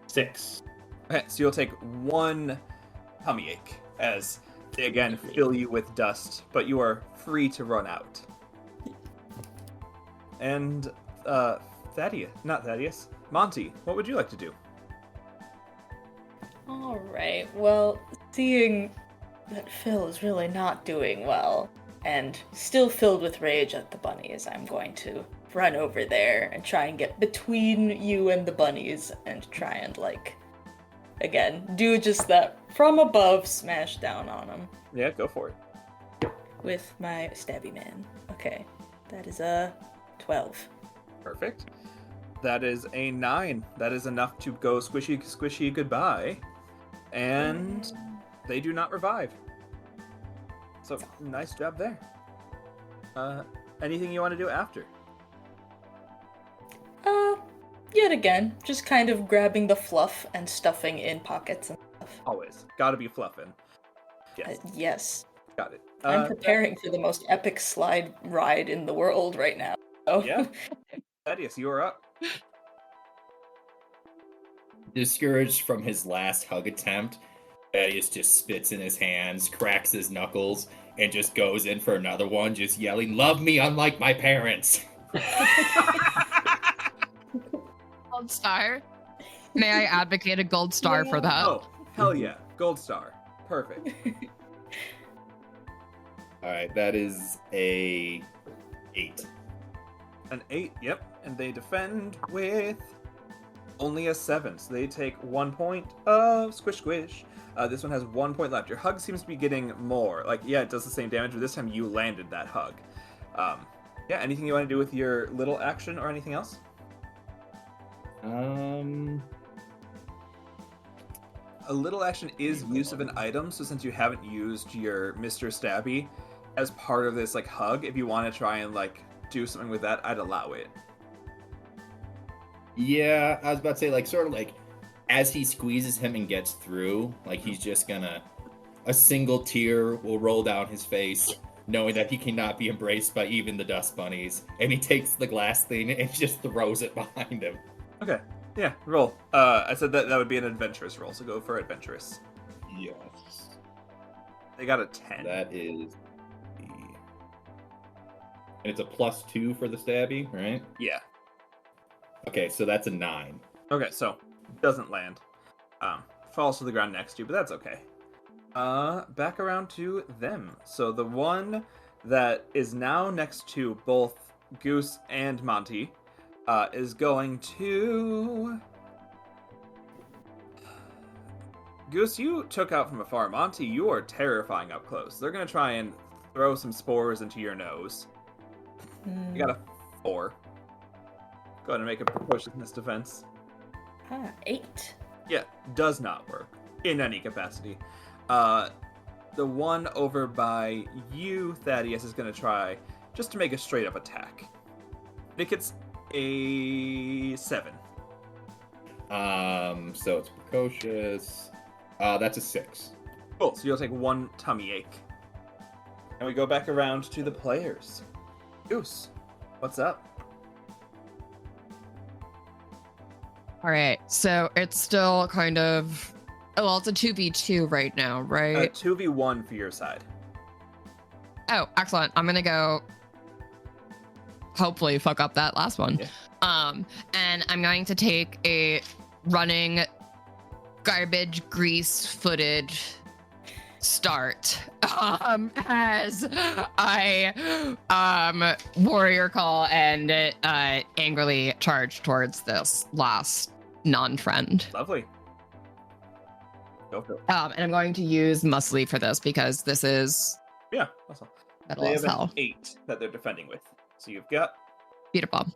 6. Okay, so you'll take 1 tummy ache as they again fill you with dust, but you are free to run out. And Thadius, Monty, what would you like to do? Alright, well, seeing that Phil is really not doing well, and still filled with rage at the bunnies, I'm going to run over there and try and get between you and the bunnies and try and, like, again, do just that from above smash down on them. Yeah, go for it. With my stabby man. Okay, that is a 12. Perfect. That is a 9. That is enough to go squishy, squishy goodbye. And they do not revive. So, nice job there. Anything you want to do after? Yet again, just kind of grabbing the fluff and stuffing in pockets and stuff. Always. Gotta be fluffing. Yes. Yes. Got it. I'm preparing for the most epic slide ride in the world right now. So. Yeah. Thaddeus, you are up. Discouraged from his last hug attempt, Thaddeus just spits in his hands, cracks his knuckles, and just goes in for another one, just yelling, "Love me unlike my parents!" Gold star. May I advocate a gold star for that? Oh, hell yeah. Gold star. Perfect. Alright, that is a 8. An 8, yep. And they defend with only a 7. So they take 1 point of squish squish. This one has 1 point left. Your hug seems to be getting more. Like, yeah, it does the same damage, but this time you landed that hug. Yeah, anything you want to do with your little action or anything else? A little action is use of an item, so since you haven't used your Mr. Stabby as part of this, like, hug, if you want to try and, like, do something with that, I'd allow it. Yeah, I was about to say, like, sort of like, as he squeezes him and gets through, like, he's just gonna... A single tear will roll down his face, knowing that he cannot be embraced by even the dust bunnies, and he takes the glass thing and just throws it behind him. Okay, yeah, roll. I said that would be an adventurous roll, so go for adventurous. Yes. They got a 10. That is... And it's a +2 for the stabby, right? Yeah. Okay, so that's a 9. Okay, so doesn't land. Falls to the ground next to you, but that's okay. Back around to them. So the one that is now next to both Goose and Monty is going to... Goose, you took out from afar. Monty, you are terrifying up close. They're going to try and throw some spores into your nose. You got a 4. Go ahead and make a precociousness defense. 8. Yeah, does not work in any capacity. The one over by you, Thaddeus, is going to try just to make a straight up attack. I think it's a 7. So it's precocious. That's a 6. Cool, so you'll take 1 tummy ache. And we go back around to the players. Goose, what's up? All right, so it's still kind of... Oh, well, it's a 2v2 right now, right? 2v1 for your side. Oh, excellent. I'm going to go... hopefully fuck up that last one. Yeah. And I'm going to take a running garbage grease footage start as I warrior call and angrily charge towards this last non-friend. Lovely. Go for it. And I'm going to use muscly for this because this is Yeah, awesome. Metal They as have an hell. 8 that they're defending with. So you've got... Beautiful.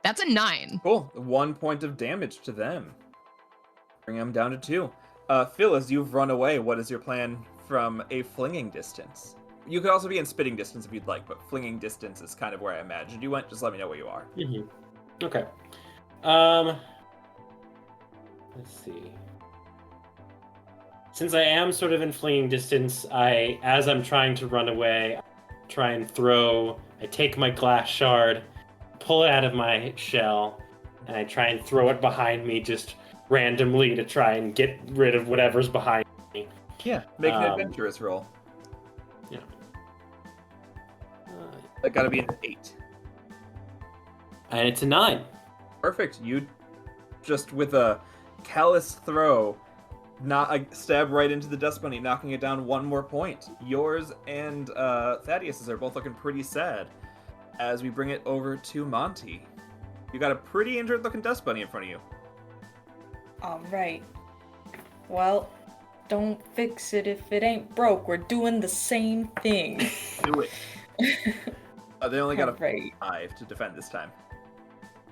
That's a 9. Cool. 1 point of damage to them. Bring them down to 2. Phil, as you've run away, what is your plan from a flinging distance? You could also be in spitting distance if you'd like, but flinging distance is kind of where I imagined you went. Just let me know where you are. Mm-hmm. Okay. Let's see. Since I am sort of in flinging distance, as I'm trying to run away, I take my glass shard, pull it out of my shell, and I try and throw it behind me just randomly to try and get rid of whatever's behind me. Yeah, make an adventurous roll. Yeah. That gotta be an 8. And it's a 9. Perfect. You just with a callous throw, stab right into the dust bunny, knocking it down 1 more point. Yours and Thaddeus's are both looking pretty sad. As we bring it over to Monty, you got a pretty injured-looking dust bunny in front of you. All right. Well, don't fix it if it ain't broke. We're doing the same thing. Do it. They only got a Right. 5 to defend this time.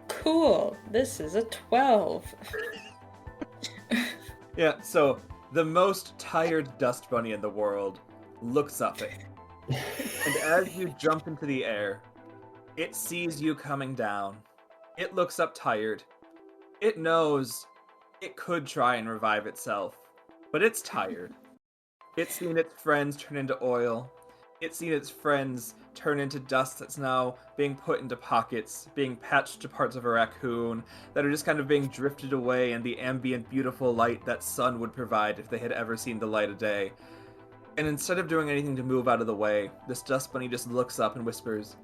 Cool. This is a 12. Yeah, so the most tired dust bunny in the world looks up at you. And as you jump into the air, it sees you coming down. It looks up tired. It knows it could try and revive itself, but it's tired. It's seen its friends turn into oil. It's seen its friends turn into dust that's now being put into pockets, being patched to parts of a raccoon, that are just kind of being drifted away in the ambient, beautiful light that sun would provide if they had ever seen the light of day. And instead of doing anything to move out of the way, this dust bunny just looks up and whispers,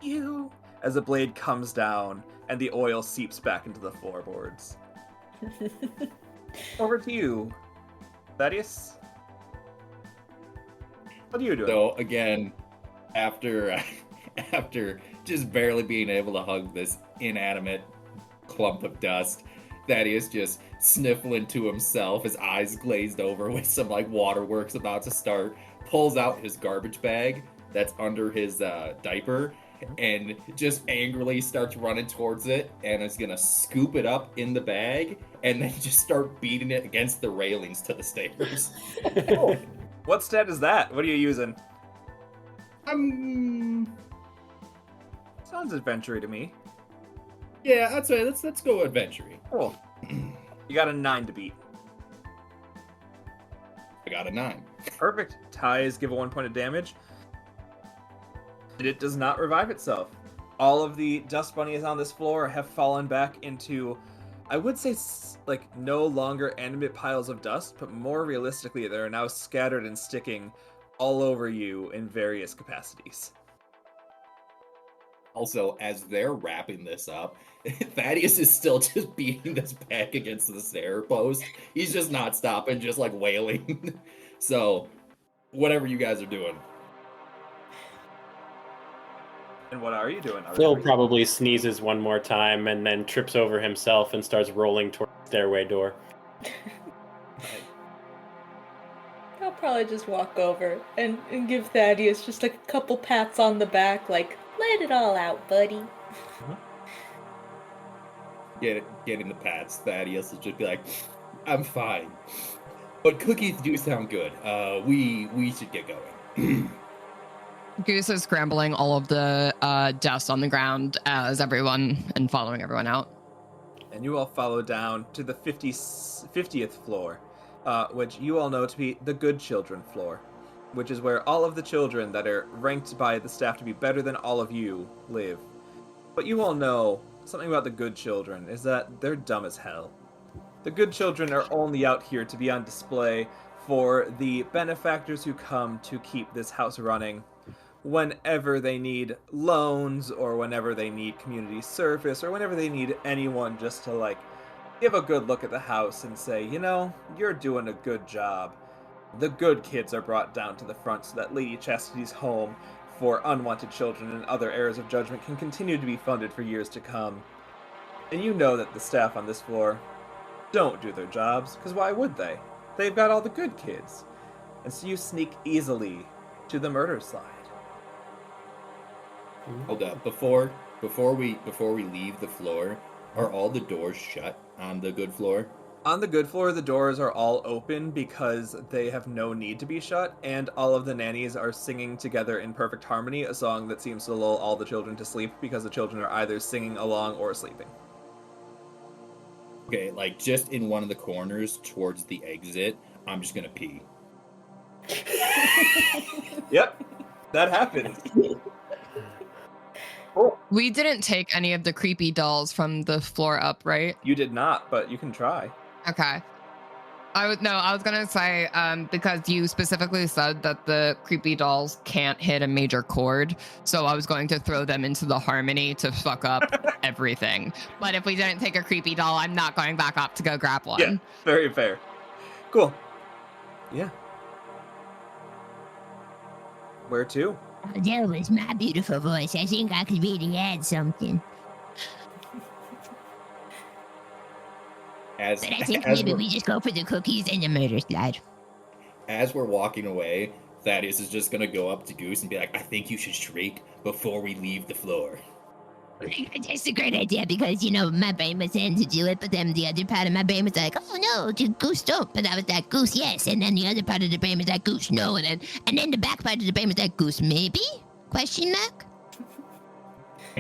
"You," as the blade comes down and the oil seeps back into the floorboards. Over to you, Thaddeus. What are you doing? So again, after just barely being able to hug this inanimate clump of dust, Thaddeus just sniffling to himself, his eyes glazed over with some like waterworks about to start, pulls out his garbage bag that's under his diaper and just angrily starts running towards it and is gonna scoop it up in the bag and then just start beating it against the railings to the stairs. Oh, what stat is that? What are you using? Sounds adventure-y to me. Yeah, I'd say let's go adventure-y. Cool. You got a 9 to beat. I got a 9. Perfect. Ties give a 1 point of damage. It does not revive itself. All of the dust bunnies on this floor have fallen back into, I would say, like, no longer animate piles of dust, but more realistically, they're now scattered and sticking all over you in various capacities. Also, as they're wrapping this up, Thaddeus is still just beating this back against the stair post. He's just not stopping, just like wailing. So, whatever you guys are doing. And what are you doing? Phil probably sneezes one more time and then trips over himself and starts rolling toward the stairway door. I'll probably just walk over and give Thaddeus just like a couple pats on the back, like, let it all out, buddy. Getting the pats, Thaddeus will just be like, I'm fine. But cookies do sound good. We should get going. Goose is scrambling all of the dust on the ground as everyone and following everyone out. And you all follow down to the 50th floor, which you all know to be the good children floor, which is where all of the children that are ranked by the staff to be better than all of you live. But you all know something about the good children is that they're dumb as hell. The good children are only out here to be on display for the benefactors who come to keep this house running whenever they need loans or whenever they need community service or whenever they need anyone just to like give a good look at the house and say, you know, you're doing a good job. The good kids are brought down to the front so that Lady Chastity's home for unwanted children and other heirs of judgment can continue to be funded for years to come. And you know that the staff on this floor don't do their jobs, because why would they? They've got all the good kids. and so you sneak easily to the murder slide. Hold up. Before we leave the floor, are all the doors shut on the good floor? On the good floor, the doors are all open because they have no need to be shut, and all of the nannies are singing together in perfect harmony, a song that seems to lull all the children to sleep because the children are either singing along or sleeping. Okay, like just in one of the corners towards the exit, I'm just gonna pee. Yep, that happens. We didn't take any of the creepy dolls from the floor up, right? You did not, but you can try. Okay. I was gonna say, because you specifically said that the creepy dolls can't hit a major chord, so I was going to throw them into the harmony to fuck up everything. But if we didn't take a creepy doll, I'm not going back up to go grab one. Yeah, very fair. Cool. Yeah. Where to? That was my beautiful voice. I think I could really add something. But I think maybe we just go for the cookies and the murder slide. As we're walking away, Thaddeus is just gonna go up to Goose and be like, I think you should shriek before we leave the floor. That's a great idea because, you know, my brain was saying to do it, but then the other part of my brain was like, oh no, Goose don't. But I was like, Goose, yes. And then the other part of the brain was like, Goose, no. And then the back part of the brain was like, Goose, maybe? Question mark?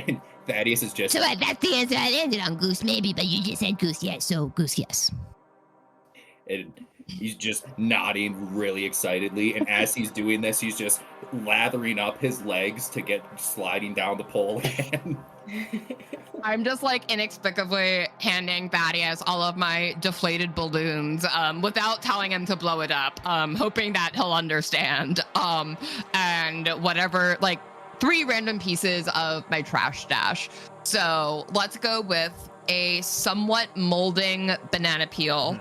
And Thaddeus is just... So that's the answer I landed on, Goose, maybe, but you just said Goose, yes. So Goose, yes. And he's just nodding really excitedly. And as he's doing this, he's just lathering up his legs to get sliding down the pole again. I'm just like inexplicably handing Thaddeus all of my deflated balloons without telling him to blow it up, hoping that he'll understand. And whatever, like 3 random pieces of my trash stash. So let's go with a somewhat molding banana peel,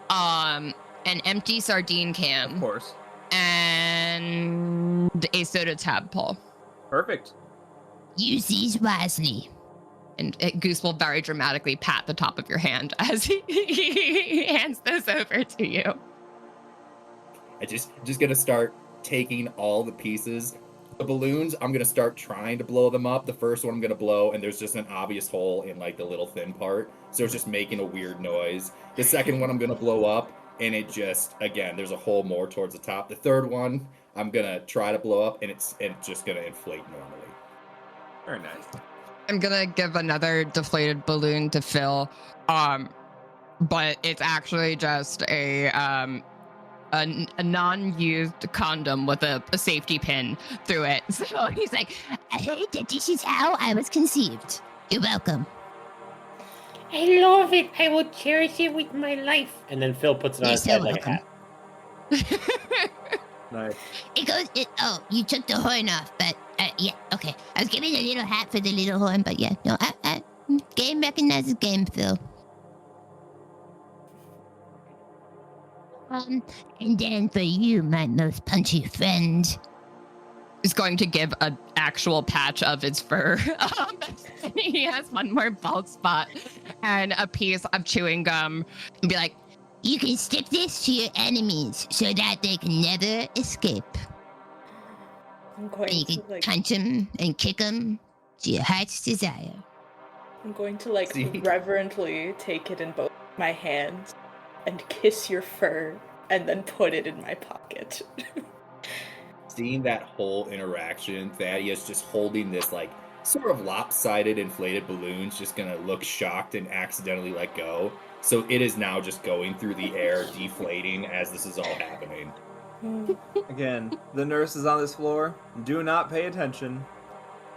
an empty sardine can, Of course. and a soda tadpole. Perfect. Use these wisely. And Goose will very dramatically pat the top of your hand as he hands those over to you. I just gonna start taking all the pieces. The balloons, I'm gonna start trying to blow them up. The first one I'm gonna blow, and there's just an obvious hole in like the little thin part, so it's just making a weird noise. The second one I'm gonna blow up, and it just, again, there's a hole more towards the top. The third one I'm gonna try to blow up, and it's just gonna inflate normally. Very nice. I'm gonna give another deflated balloon to Phil, but it's actually just a non-used condom with a safety pin through it. So he's like, I hate that this is how I was conceived. You're welcome. I love it. I will cherish it with my life. And then Phil puts it on You're his so head like a welcome. hat. Nice. It goes, oh, you took the horn off, but yeah, okay. I was giving a little hat for the little horn, but yeah, no, game recognizes game, Phil. And then for you, my most punchy friend. He's going to give an actual patch of his fur. He has one more bald spot and a piece of chewing gum and be like, You can stick this to your enemies so that they can never escape. I'm going And you to can punch them and kick them to your heart's desire. I'm going to like See? reverently take it in both my hands and kiss your fur and then put it in my pocket. Seeing that whole interaction, Thaddeus just holding this like sort of lopsided inflated balloon's just gonna look shocked and accidentally let go. So it is now just going through the air, deflating as this is all happening. Again, the nurses on this floor do not pay attention.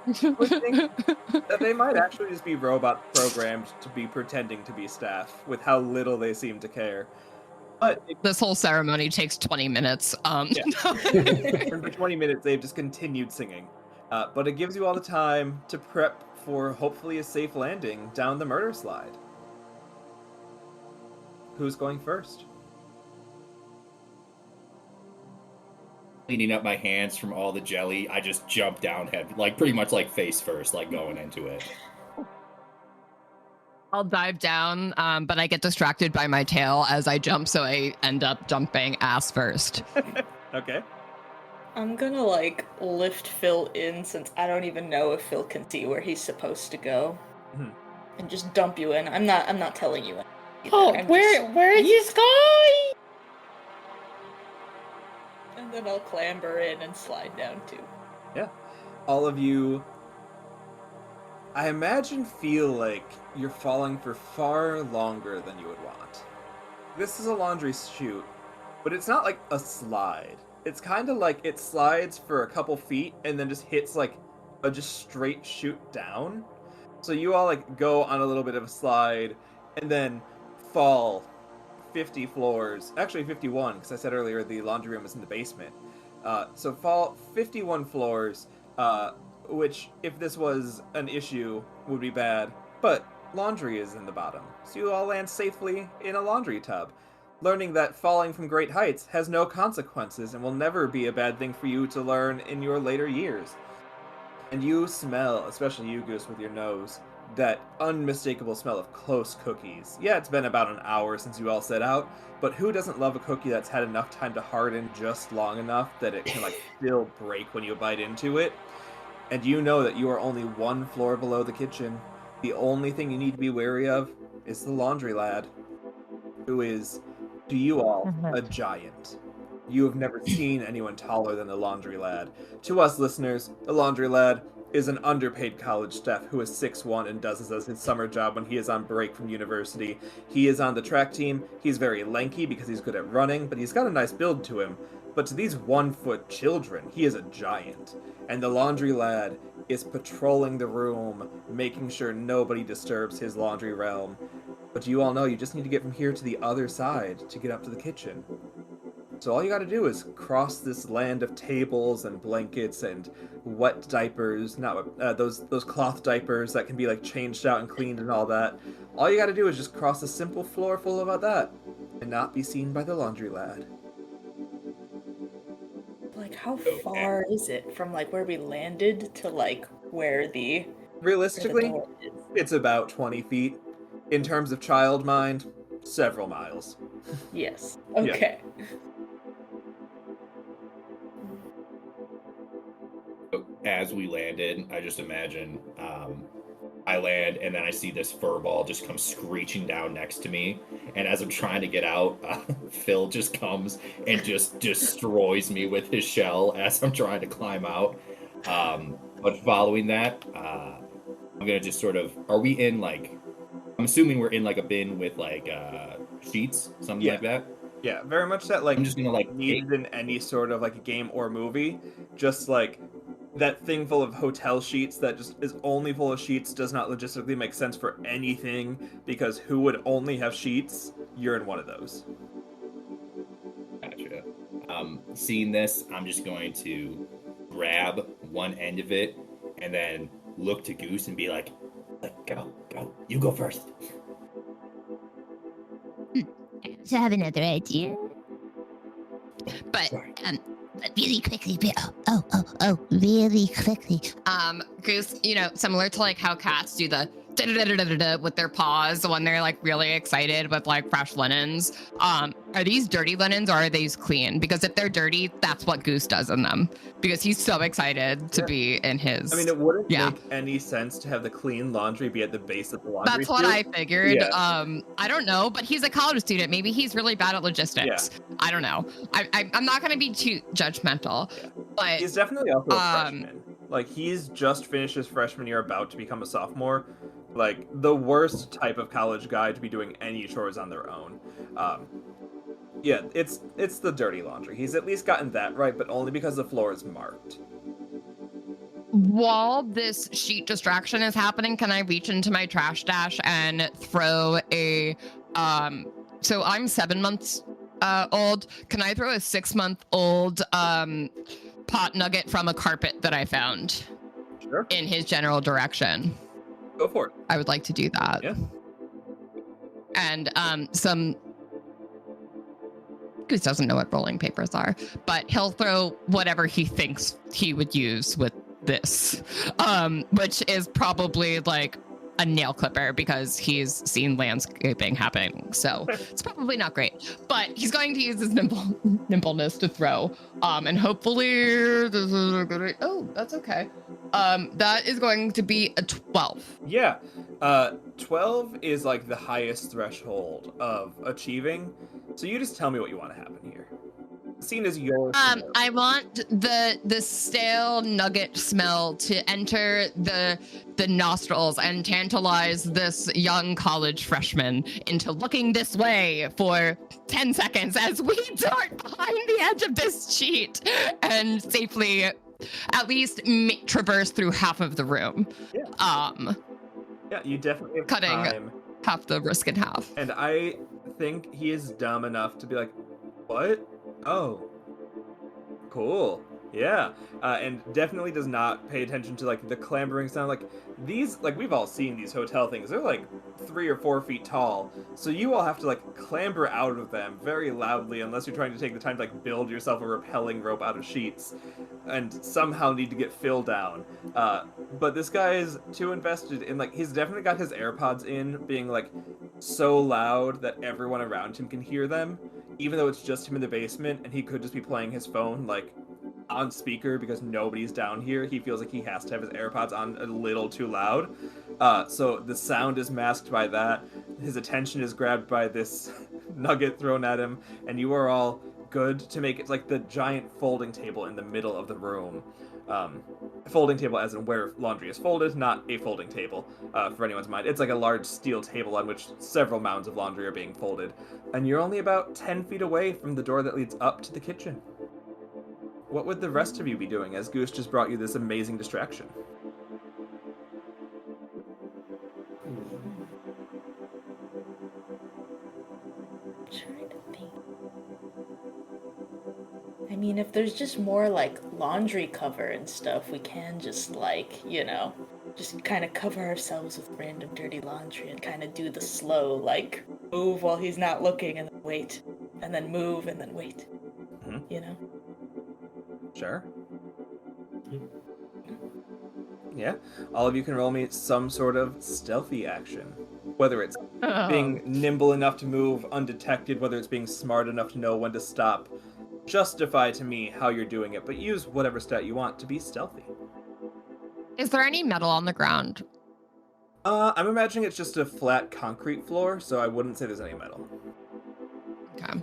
I think that they might actually just be robot programmed to be pretending to be staff with how little they seem to care. But this whole ceremony takes 20 minutes. and for 20 minutes, they've just continued singing. But it gives you all the time to prep for hopefully a safe landing down the murder slide. Who's going first? Cleaning up my hands from all the jelly, I just jump down head, like pretty much like face first, like going into it. I'll dive down, but I get distracted by my tail as I jump, so I end up jumping ass first. Okay. I'm gonna like lift Phil in since I don't even know if Phil can see where he's supposed to go, and just dump you in. I'm not telling you. Oh, where is this guy? And then I'll clamber in and slide down too. Yeah. All of you, I imagine, feel like you're falling for far longer than you would want. This is a laundry chute, but it's not like a slide. It's kind of like it slides for a couple feet and then just hits like a just straight chute down. So you all like go on a little bit of a slide and then fall 50 floors, actually 51, because I said earlier the laundry room is in the basement. So fall 51 floors, which, if this was an issue, would be bad, but laundry is in the bottom. So you all land safely in a laundry tub, learning that falling from great heights has no consequences and will never be a bad thing for you to learn in your later years. And you smell, especially you, Goose, with your nose, that unmistakable smell of close cookies. Yeah, it's been about an hour since you all set out, but who doesn't love a cookie that's had enough time to harden just long enough that it can like still break when you bite into it? And you know that you are only one floor below the kitchen. The only thing you need to be wary of is the laundry lad, who is, to you all, a giant. You have never seen anyone taller than the laundry lad. To us listeners, the laundry lad is an underpaid college staff who is 6'1" and does this as his summer job when he is on break from university. He is on the track team. He's very lanky because he's good at running, but he's got a nice build to him. But to these 1-foot children, he is a giant. And the laundry lad is patrolling the room, making sure nobody disturbs his laundry realm. But you all know you just need to get from here to the other side to get up to the kitchen. So all you gotta do is cross this land of tables and blankets and wet diapers, those cloth diapers that can be like changed out and cleaned and all that. All you gotta do is just cross a simple floor full of that and not be seen by the laundry lad. Like, how far is it from like where we landed to like where the Realistically, door is? it's about 20 feet. In terms of child mind, several miles. Yes. Okay. As we landed, I just imagine I land and then I see this fur ball just come screeching down next to me. And as I'm trying to get out, Phil just comes and just destroys me with his shell as I'm trying to climb out. But following that, I'm going to just sort of, are we in like, I'm assuming we're in like a bin with like sheets, something like that? Yeah, very much that like I'm just going to like needed in any sort of like a game or movie. Just like that thing full of hotel sheets that just is only full of sheets does not logistically make sense for anything, because who would only have sheets? You're in one of those. Gotcha. Seeing this, I'm just going to grab one end of it and then look to Goose and be like, go, you go first. So I have another idea. But But really quickly, really quickly. Goose, you know, similar to like how cats do the da-da-da-da-da-da with their paws when they're like really excited with like fresh linens. Are these dirty linens or are these clean? Because if they're dirty, that's what Goose does in them, because he's so excited to be in his. I mean, it wouldn't make any sense to have the clean laundry be at the base of the laundry. That's what I figured. Yeah. I don't know, but he's a college student. Maybe he's really bad at logistics. Yeah. I don't know. I'm not going to be too judgmental, but he's definitely also a freshman. Like, he's just finished his freshman year, about to become a sophomore. Like, the worst type of college guy to be doing any chores on their own. Yeah, it's the dirty laundry. He's at least gotten that right, but only because the floor is marked. While this sheet distraction is happening, can I reach into my trash stash and throw a so I'm 7 months old. Can I throw a 6-month-old pot nugget from a carpet that I found in his general direction? Go for it. I would like to do that. Yeah. And some Goose doesn't know what rolling papers are, but he'll throw whatever he thinks he would use with this, which is probably like a nail clipper because he's seen landscaping happening. So it's probably not great, but he's going to use his nimbleness to throw. And hopefully this is a good, oh, that's okay. That is going to be a 12. Yeah. 12 is like the highest threshold of achieving. So you just tell me what you want to happen here. The scene is yours. I want the stale nugget smell to enter the nostrils and tantalize this young college freshman into looking this way for 10 seconds as we dart behind the edge of this sheet and safely at least traverse through half of the room. Yeah. Yeah, you definitely have cutting time. Half the risk in half. And I think he is dumb enough to be like, what? Oh, cool. Yeah. And definitely does not pay attention to like the clambering sound. Like these, like we've all seen these hotel things. They're like 3 or 4 feet tall. So you all have to like clamber out of them very loudly unless you're trying to take the time to like build yourself a rappelling rope out of sheets and somehow need to get Phil down. But this guy is too invested in like, he's definitely got his AirPods in being like so loud that everyone around him can hear them, even though it's just him in the basement and he could just be playing his phone like on speaker because nobody's down here. He feels like he has to have his AirPods on a little too loud. So the sound is masked by that. His attention is grabbed by this nugget thrown at him, and you are all good to make it like the giant folding table in the middle of the room. Folding table as in where laundry is folded, not a folding table, for anyone's mind. It's like a large steel table on which several mounds of laundry are being folded. And you're only about 10 feet away from the door that leads up to the kitchen. What would the rest of you be doing as Goose just brought you this amazing distraction? I'm trying to think. I mean, if there's just more like laundry cover and stuff, we can just like, you know, just kind of cover ourselves with random dirty laundry and kind of do the slow, like, move while he's not looking and then wait, and then move and then wait, you know? Sure. Yeah. All of you can roll me some sort of stealthy action. Whether it's being nimble enough to move undetected, whether it's being smart enough to know when to stop. Justify to me how you're doing it, but use whatever stat you want to be stealthy. Is there any metal on the ground? I'm imagining it's just a flat concrete floor, so I wouldn't say there's any metal. Okay.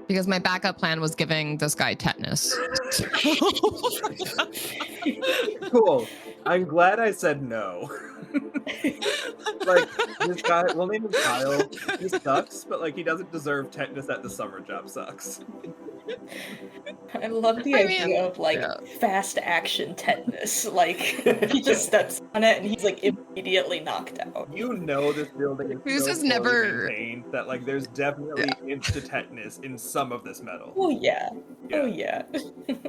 Because my backup plan was giving this guy tetanus. Cool. I'm glad I said no. Like, this guy, we'll name him Kyle. He sucks, but like he doesn't deserve tetanus at the summer job sucks. I love the idea of like fast action tetanus. Like he just steps on it and he's like immediately knocked out. You know this building is so never maintained that like there's definitely insta tetanus in some of this metal. Oh yeah. Oh yeah.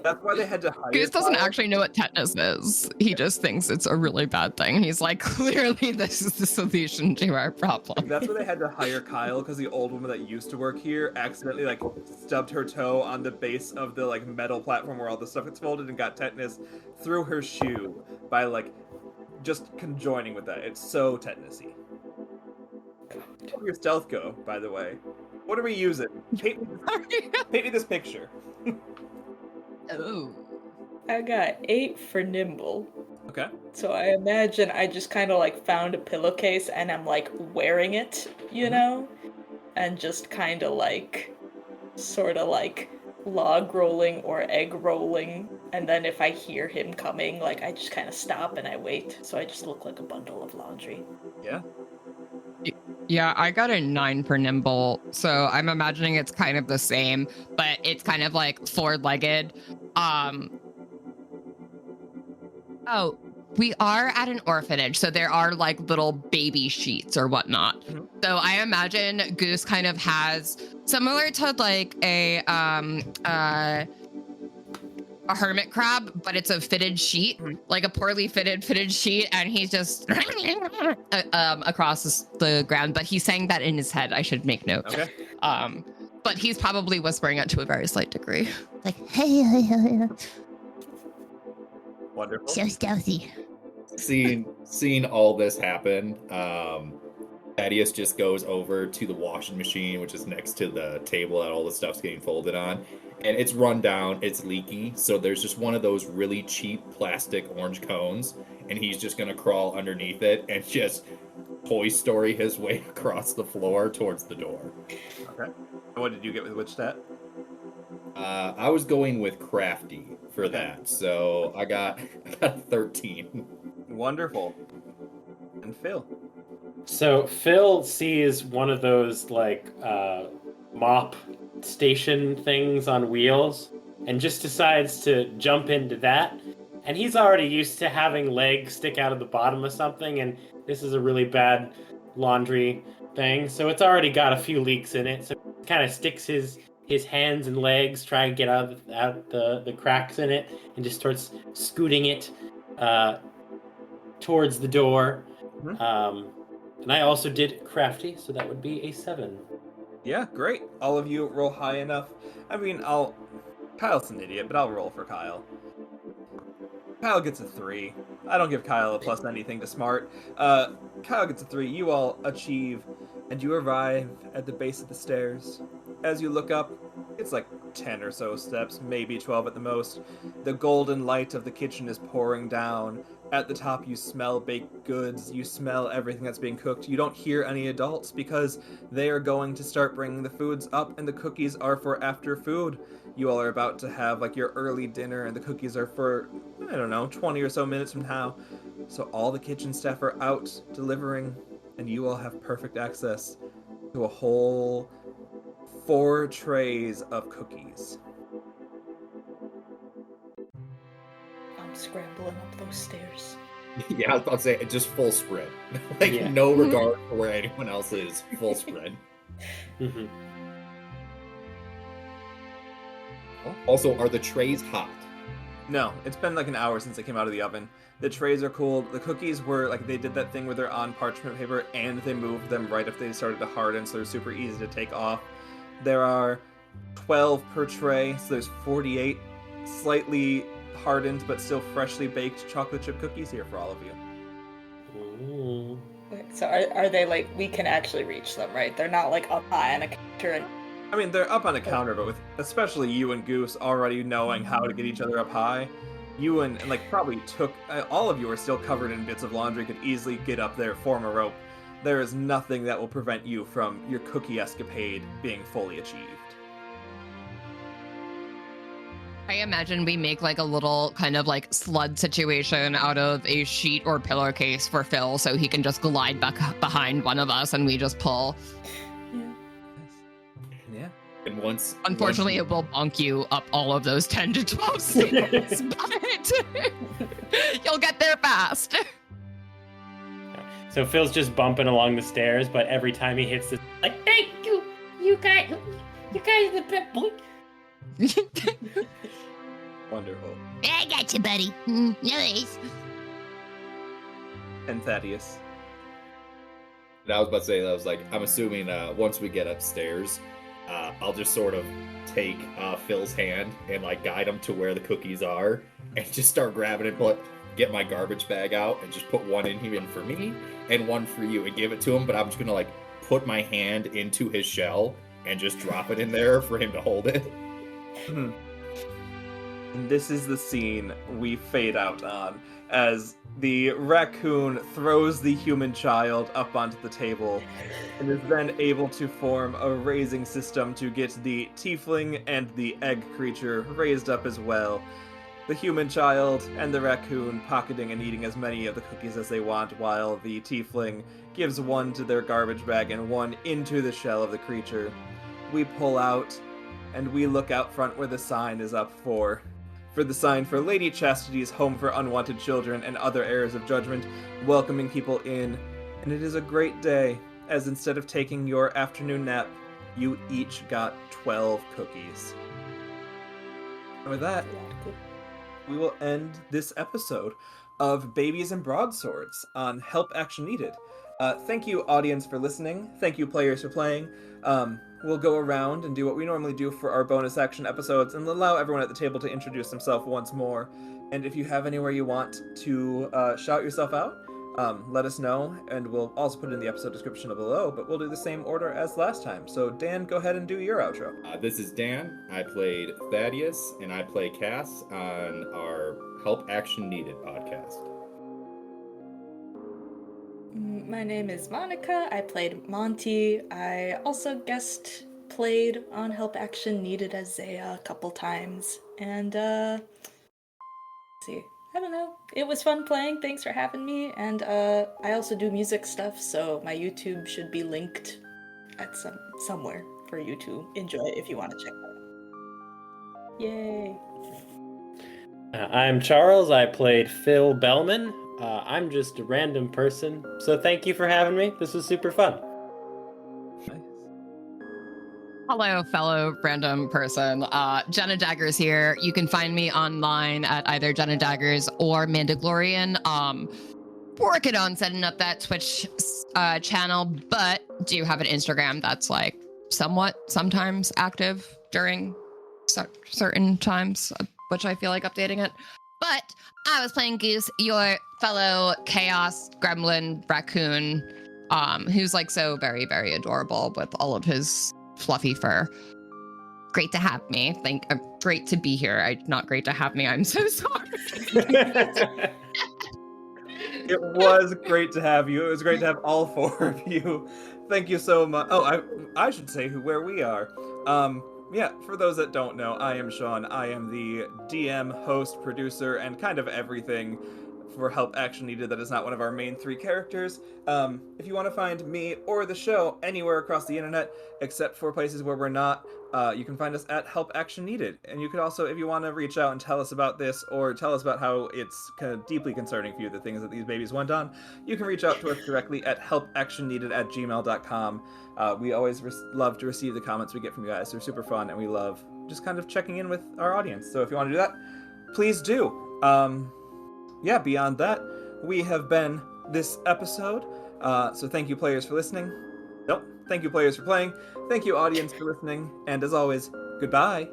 That's why they had to hire Goose doesn't Kyle. actually know what tetanus is. He just thinks it's a really bad thing. He's like, clearly this is the solution to our problem. That's why they had to hire Kyle, because the old woman that used to work here accidentally like stubbed her toe on the base of the like metal platform where all the stuff gets folded and got tetanus through her shoe by like just conjoining with that. It's so tetanusy. How did your stealth go, by the way? What are we using? Paint me this picture. Oh. I got 8 for nimble. Okay. So I imagine I just kind of like found a pillowcase and I'm like wearing it, you know? And just kind of like, sort of like log rolling or egg rolling. And then if I hear him coming, like I just kind of stop and I wait. So I just look like a bundle of laundry. Yeah. Yeah, I got a 9 for nimble, so I'm imagining it's kind of the same, but it's kind of like four-legged. Oh, we are at an orphanage, so there are like little baby sheets or whatnot. Mm-hmm. So I imagine Goose kind of has similar to like a hermit crab, but it's a fitted sheet, like a poorly fitted sheet, and he's just across the ground. But he's saying that in his head. I should make note. Okay. But he's probably whispering it to a very slight degree. Like, hey, Wonderful. so stealthy. seeing all this happen, Thaddeus just goes over to the washing machine, which is next to the table that all the stuff's getting folded on. And it's run down, it's leaky, so there's just one of those really cheap plastic orange cones, and he's just going to crawl underneath it and just Toy Story his way across the floor towards the door. Okay. What did you get with which stat? I was going with crafty for that, so I got 13. Wonderful. And Phil? So Phil sees one of those mop station things on wheels and just decides to jump into that. And he's already used to having legs stick out of the bottom of something, and this is a really bad laundry thing, so it's already got a few leaks in it. So he kind of sticks his hands and legs, try and get out the cracks in it, and just starts scooting it towards the door. Mm-hmm. And I also did crafty, so that would be a 7. Yeah, great. All of you roll high enough. I mean, Kyle's an idiot, but I'll roll for Kyle. Kyle gets a 3. I don't give Kyle a plus anything to smart. Kyle gets a 3. You all achieve, and you arrive at the base of the stairs. As you look up, it's like 10 or so steps, maybe 12 at the most. The golden light of the kitchen is pouring down. At the top, you smell baked goods. You smell everything that's being cooked. You don't hear any adults because they are going to start bringing the foods up, and the cookies are for after food. You all are about to have your early dinner, and the cookies are for, 20 or so minutes from now. So all the kitchen staff are out delivering, and you all have perfect access to a whole 4 trays of cookies. I'm scrambling up those stairs. Yeah, I was about to say, just full sprint. No regard for where anyone else is. Full sprint. Mm-hmm. Also, are the trays hot? No, it's been an hour since they came out of the oven. The trays are cold. The cookies were, they did that thing where they're on parchment paper, and they moved them right if they started to harden, so they're super easy to take off. There are 12 per tray, so there's 48 slightly hardened but still freshly baked chocolate chip cookies here for all of you. Ooh. So are they we can actually reach them, right? They're not up high on a counter and... I mean, they're up on a counter, but with especially you and Goose already knowing how to get each other up high, you and probably all of you are still covered in bits of laundry, could easily get up there, form a rope. There is nothing that will prevent you from your cookie escapade being fully achieved. I imagine we make a little kind of sled situation out of a sheet or pillowcase for Phil so he can just glide back behind one of us and we just pull. Yeah. And Unfortunately, it will bonk you up all of those 10 to 12 stairs, but you'll get there fast. So Phil's just bumping along the stairs, but every time he hits the thank you, you guys are the best boy. Wonderful. I got you, buddy. No worries. And Thaddeus. And I was about to say, I'm assuming once we get upstairs, I'll just sort of take Phil's hand and guide him to where the cookies are, and just start grabbing it, get my garbage bag out, and just put one in for me and one for you, and give it to him. But I'm just gonna put my hand into his shell and just drop it in there for him to hold it. And this is the scene we fade out on as the raccoon throws the human child up onto the table and is then able to form a raising system to get the tiefling and the egg creature raised up as well. The human child and the raccoon pocketing and eating as many of the cookies as they want, while the tiefling gives one to their garbage bag and one into the shell of the creature. We pull out and we look out front where the sign is up for the sign for Lady Chastity's Home for Unwanted Children and Other Heirs of Judgment, welcoming people in. And it is a great day, as instead of taking your afternoon nap, you each got 12 cookies. And with that, we will end this episode of Babies and Broadswords on Help Action Needed. Thank you, audience, for listening. Thank you, players, for playing. We'll go around and do what we normally do for our bonus action episodes and allow everyone at the table to introduce themselves once more. And if you have anywhere you want to shout yourself out, let us know, and we'll also put it in the episode description below, but we'll do the same order as last time. So Dan, go ahead and do your outro. This is Dan. I played Thadius, and I play Cass on our Help Action Needed podcast. My name is Monica. I played Monty. I also guest played on Help Action Needed as Zaya a couple times. And, let's see. I don't know. It was fun playing. Thanks for having me. And I also do music stuff, so my YouTube should be linked at somewhere for you to enjoy if you want to check that out. Yay! I'm Charles. I played Phil Bellman. I'm just a random person, so thank you for having me. This was super fun. Nice. Hello, fellow random person. Jenna Daggers here. You can find me online at either Jenna Daggers or Mandalorian. Working on setting up that Twitch channel, but do have an Instagram that's like sometimes active during certain times, which I feel like updating it. But I was playing Goose, your fellow chaos gremlin raccoon, who's like so very, very adorable with all of his fluffy fur. Great to have me. Great to be here. Not great to have me. I'm so sorry. It was great to have you. It was great to have all four of you. Thank you so much. Oh, I should say where we are. Yeah, for those that don't know, I am Sean. I am the DM, host, producer, and kind of everything for Help Action Needed that is not one of our main three characters. If you want to find me or the show anywhere across the internet, except for places where we're not, you can find us at Help Action Needed. And you could also, if you want to reach out and tell us about this, or tell us about how it's kind of deeply concerning for you, the things that these babies went on, you can reach out to us directly at helpactionneeded@gmail.com. We always love to receive the comments we get from you guys. They're super fun, and we love just kind of checking in with our audience. So if you want to do that, please do. Yeah, beyond that, we have been this episode. So thank you, players, for listening. Nope. Thank you, players, for playing. Thank you, audience, for listening. And as always, goodbye.